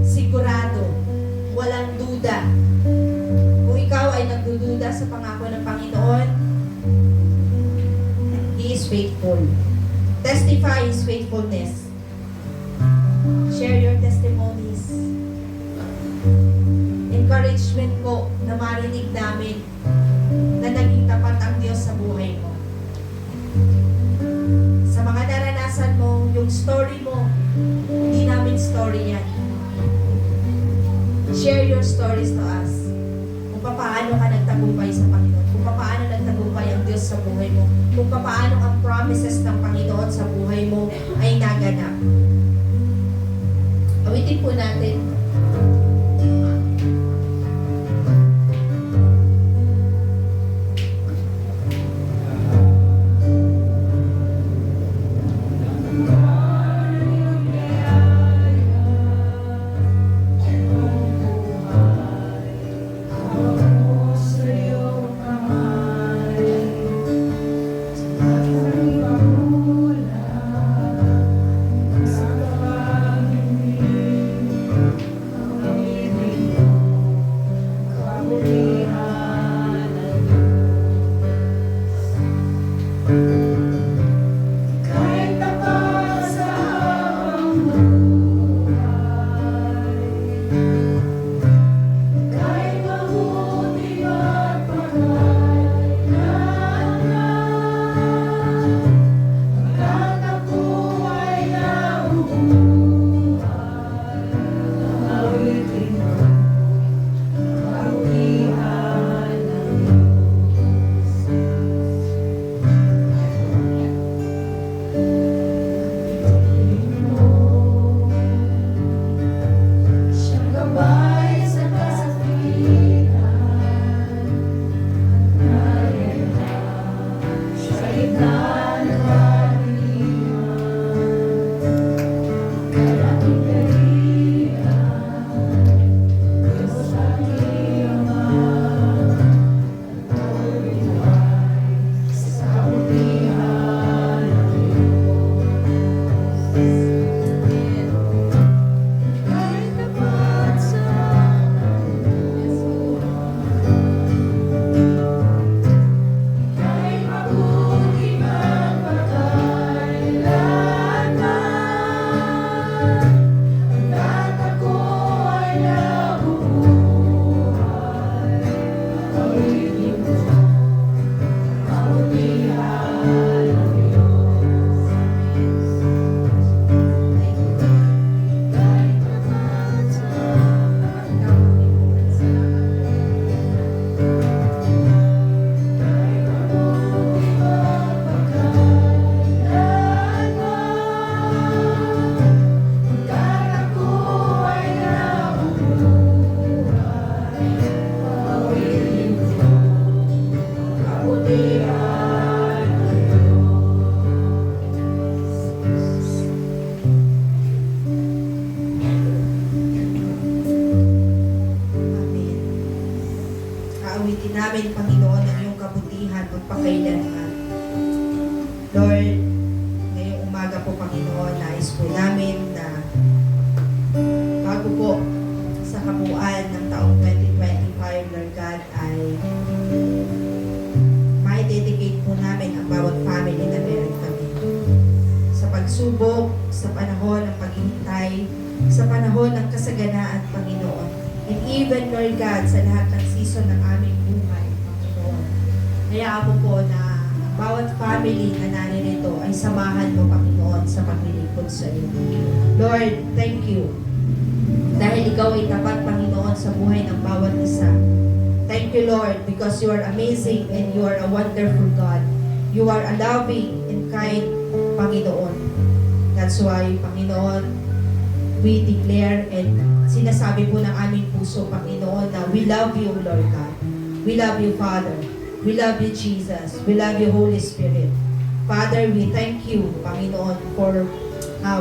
S4: Sigurado. Walang duda. Kung ikaw ay nagdududa sa pangako ng Panginoon, He is faithful. Testify His faithfulness. Share your testimonies. Encouragement po na marinig namin na naging tapat ang Diyos sa buhay mo. Sa mga naranasan mo, yung story mo, hindi namin story yan. Share your stories to us. Kung paano ka nagtagumpay sa Panginoon. Kung paano nagtagumpay ang Diyos sa buhay mo. Kung paano ang promises ng Panginoon sa buhay mo ay naganap. Awitin po natin. namin, Panginoon, ang iyong kabutihan magpakailanman. Lord, ngayong umaga po, Panginoon, nais po namin na bago po sa kabuuan ng taong 2025, Lord God, ay mai-dedicate po namin ang bawat family na meron kami. Sa pagsubok, sa panahon ng paghihintay, sa panahon ng kasaganaan, Panginoon. And even, Lord God, sa lahat ng season ng aming buhay, Panginoon. Hayaan mo po na ang bawat family na naririto ay samahan mo, Panginoon, sa paglilingkod sa iyo. Lord, thank you. Dahil ikaw ay tapat, Panginoon, sa buhay ng bawat isa. Thank you, Lord, because you are amazing and you are a wonderful God. You are a loving and kind Panginoon. That's why, Panginoon, we declare and sinasabi po ng aming puso, Panginoon, na we love you, Lord God. We love you, Father. We love you, Jesus. We love you, Holy Spirit. Father, we thank you, Panginoon, for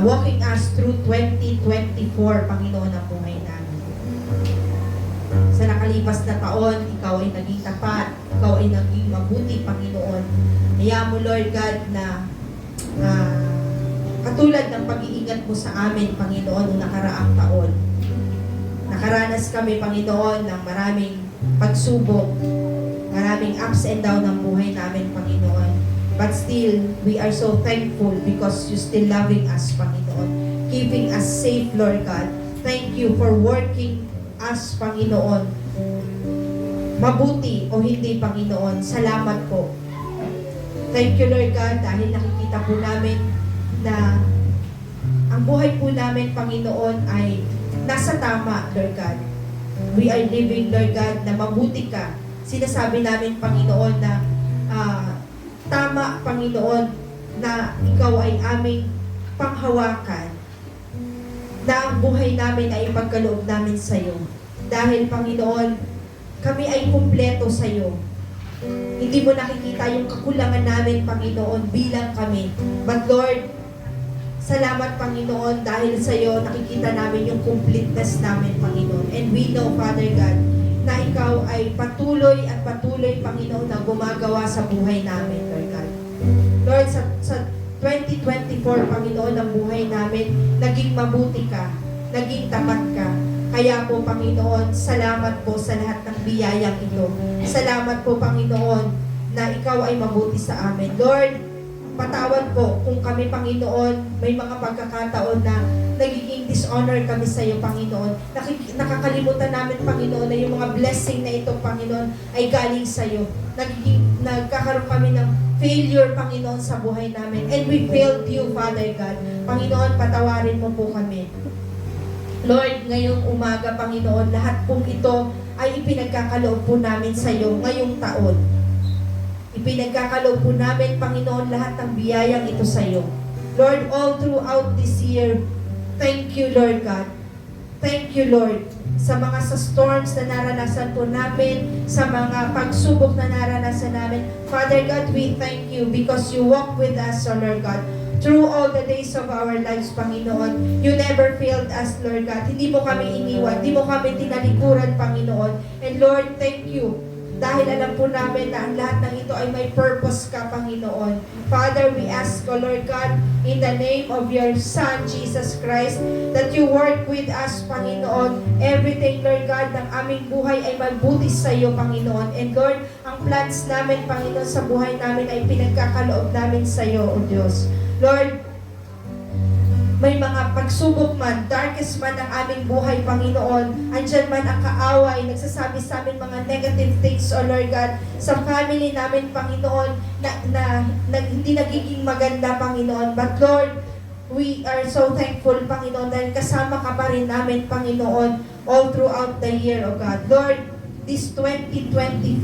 S4: walking us through 2024, Panginoon, ang buhay namin. Sa nakalipas na taon, ikaw ay naging tapat, ikaw ay naging mabuti, Panginoon. Hayaan mo, Lord God, na katulad ng pag-iingat mo sa amin, Panginoon, noong nakaraang taon. Nakaranas kami, Panginoon, ng maraming pagsubok, maraming ups and down ng buhay namin, Panginoon. But still, we are so thankful because you still loving us, Panginoon. Keeping us safe, Lord God. Thank you for working us, Panginoon. Mabuti o hindi, Panginoon. Salamat po. Thank you, Lord God, dahil nakikita po namin na ang buhay po namin, Panginoon, ay nasa tama, Lord God. We are living, Lord God, na mabuti ka. Sinasabi namin, Panginoon, na tama, Panginoon, na ikaw ay aming panghawakan, na ang buhay namin ay ipagkaloob namin sa iyo. Dahil, Panginoon, kami ay kumpleto sa iyo. Hindi mo nakikita yung kakulangan namin, Panginoon, bilang kami. But Lord, salamat, Panginoon, dahil sa iyo nakikita namin yung completeness namin, Panginoon. And we know, Father God, na ikaw ay patuloy at patuloy, Panginoon, na gumagawa sa buhay namin, Lord God. Lord, sa 2024, Panginoon, ang buhay namin, naging mabuti ka, naging tapat ka. Kaya po, Panginoon, salamat po sa lahat ng biyayang ito. Salamat po, Panginoon, na ikaw ay mabuti sa amin. Lord, patawad po kung kami, Panginoon, may mga pagkakataon na nagiging dishonor kami sa iyo, Panginoon. Nakakalimutan namin, Panginoon, na yung mga blessing na ito, Panginoon, ay galing sa iyo. Nagkakaroon kami ng failure, Panginoon, sa buhay namin. And we failed you, Father God. Panginoon, patawarin mo po kami. Lord, ngayong umaga, Panginoon, lahat pong ito ay ipinagkakaloob po namin sa iyo ngayong taon. Ipinagkakaloob po namin, Panginoon, lahat ng biyayang ito sa iyo. Lord, all throughout this year, thank you, Lord God. Thank you, Lord, sa storms na naranasan po namin, sa mga pagsubok na naranasan namin. Father God, we thank you because you walk with us, O Lord God. Through all the days of our lives, Panginoon, you never failed us, Lord God. Hindi mo kami iniwan, hindi mo kami tinalikuran, Panginoon. And Lord, thank you. Dahil alam po namin na ang lahat ng ito ay may purpose ka, Panginoon. Father, we ask, O Lord God, in the name of your Son, Jesus Christ, that you work with us, Panginoon. Everything, Lord God, ng aming buhay ay mabuti sa iyo, Panginoon. And Lord, ang plans namin, Panginoon, sa buhay namin ay pinagkakaloob namin sa iyo, O Diyos. Lord, may mga pagsubok man, darkest man ang aming buhay, Panginoon, andyan man ang kaaway, nagsasabi sa amin mga negative things, O Lord God, sa family namin, Panginoon, na hindi nagiging maganda, Panginoon. But Lord, we are so thankful, Panginoon, dahil kasama ka pa rin namin, Panginoon, all throughout the year, O God. Lord, this 2025,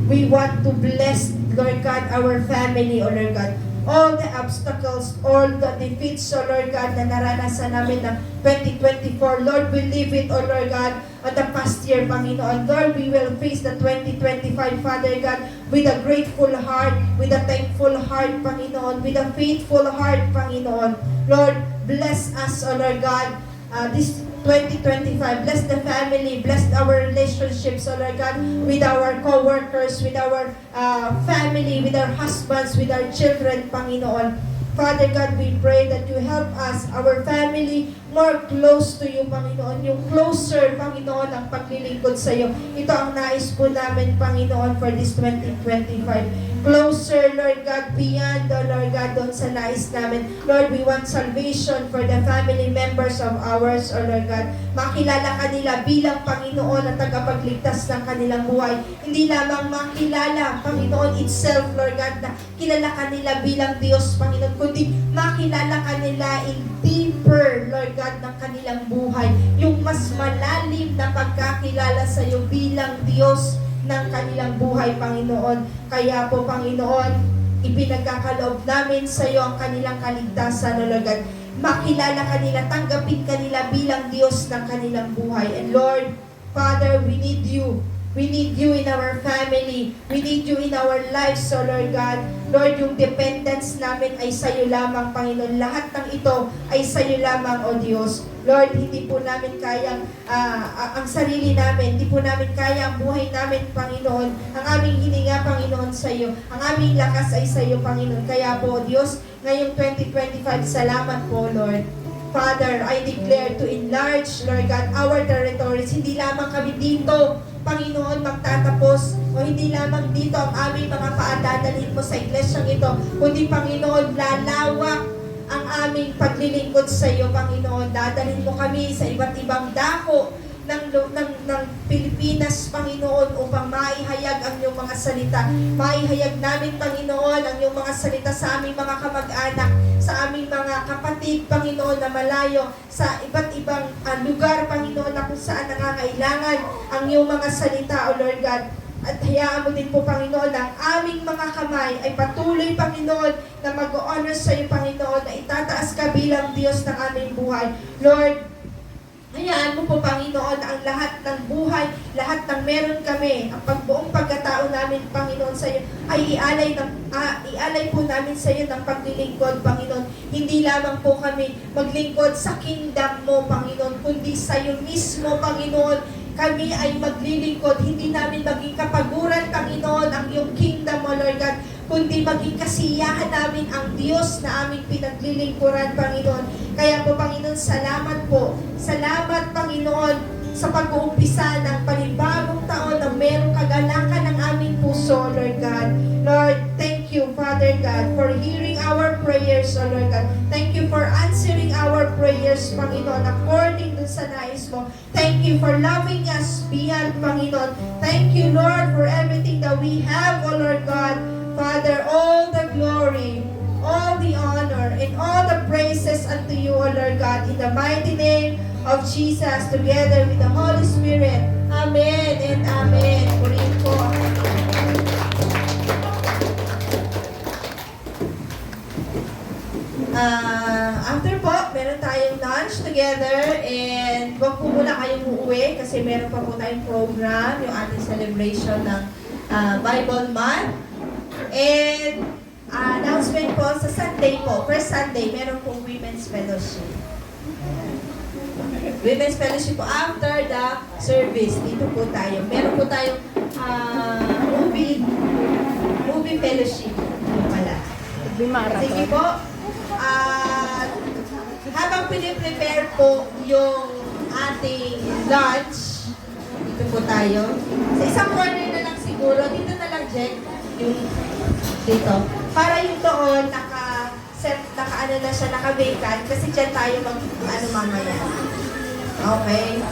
S4: we want to bless, Lord God, our family, O Lord God. All the obstacles, all the defeats, O Lord God, na naranasan namin ng 2024. Lord, we leave it, O Lord God, at the past year, Panginoon. Lord, we will face the 2025, Father God, with a grateful heart, with a thankful heart, Panginoon, with a faithful heart, Panginoon. Lord, bless us, O Lord God, this 2025. Bless the family, bless our relationships, oh Lord God, with our co-workers, with our family, with our husbands, with our children, Panginoon. Father God, we pray that you help us, our family, more close to you, Panginoon. Yung closer, Panginoon, ang paglilingkod sa iyo. Ito ang nais po namin, Panginoon, for this 2025. Closer, Lord God, beyond, oh Lord God, doon sa nais namin. Lord, we want salvation for the family members of ours, oh Lord God. Makilala kanila bilang Panginoon at tagapagligtas ng kanilang buhay. Hindi lamang makilala, Panginoon itself, Lord God, na kilala kanila bilang Diyos, Panginoon, kundi makilala kanila in deeper, Lord God, ng kanilang buhay. Yung mas malalim na pagkakilala sa iyo bilang Diyos ng kanilang buhay, Panginoon. Kaya po, Panginoon, ipinagkakaloob namin sa iyo ang kanilang kaligtasan, O Lord God. Makilala kanila, tanggapin kanila bilang Diyos ng kanilang buhay. And Lord, Father, we need you. We need you in our family. We need you in our lives, O Lord God. Lord, yung dependence namin ay sa iyo lamang, Panginoon. Lahat ng ito ay sa iyo lamang, O Diyos. Lord, hindi po namin kayang ang sarili namin. Hindi po namin kaya ang buhay namin, Panginoon. Ang aming hininga, Panginoon, sa iyo. Ang aming lakas ay sa iyo, Panginoon. Kaya po, Diyos, ngayong 2025, salamat po, Lord. Father, I declare to enlarge, Lord God, our territories. Hindi lamang kami dito, Panginoon, magtatapos, o hindi lamang dito ang aming mga paadadalhin mo sa iglesyang ito, kundi, Panginoon, lalawak ang aming paglilingkod sa iyo, Panginoon. Dadalhin mo kami sa iba't ibang dako ng Pilipinas, Panginoon, upang maihayag ang iyong mga salita. Maihayag namin, Panginoon, ang iyong mga salita sa aming mga kamag-anak, sa aming mga kapatid, Panginoon, na malayo, sa iba't ibang lugar, Panginoon, na kung saan nangangailangan ang iyong mga salita, O Lord God. At hayaan mo din po, Panginoon, na ang aming mga kamay ay patuloy, Panginoon, na mag-honor sa iyo, Panginoon, na itataas ka bilang Diyos ng aming buhay. Lord, hayaan mo po, Panginoon, na ang lahat ng buhay, lahat ng meron kami, ang pagbuong pagkatao namin, Panginoon, sa iyo, ay ialay po namin sa iyo ng paglilingkod, Panginoon. Hindi lamang po kami maglingkod sa kingdom mo, Panginoon, kundi sa iyo mismo, Panginoon. Kami ay maglilingkod, hindi namin maging kapaguran, Panginoon, ang iyong kingdom mo, Lord God, kundi maging kasiyahan namin ang Diyos na aming pinaglilingkuran, Panginoon. Kaya po, Panginoon, salamat po. Salamat, Panginoon, sa pag-uumpisa ng panibagong taon na merong kagalakan ng aming puso, Lord God. Lord, thank you, Father God, for hearing our prayers, O Lord God. Thank you for answering our prayers, Panginoon, according dun sa nais mo. Thank you for loving us beyond, Panginoon. Thank you, Lord, for everything that we have, O Lord God. Father, all the glory, all the honor, and all the praises unto you, O Lord God, in the mighty name of Jesus, together with the Holy Spirit. Amen and amen. Purihin po. After po, meron tayong lunch together, and wag po muna kayong uuwi kasi meron pa po tayong program, yung ating celebration ng Bible Month. And announcement po sa Sunday po, first Sunday, meron pong Women's Fellowship. Women's Fellowship po after the service. Dito po tayo. Meron po tayong movie fellowship. Pala. Sige po. Habang piniprepare po yung ating lunch, dito po tayo. Sa isang corner na lang siguro, dito na lang, Jack, yung dito. Para yung doon, naka-vacant, kasi dyan tayo mamaya. Okay.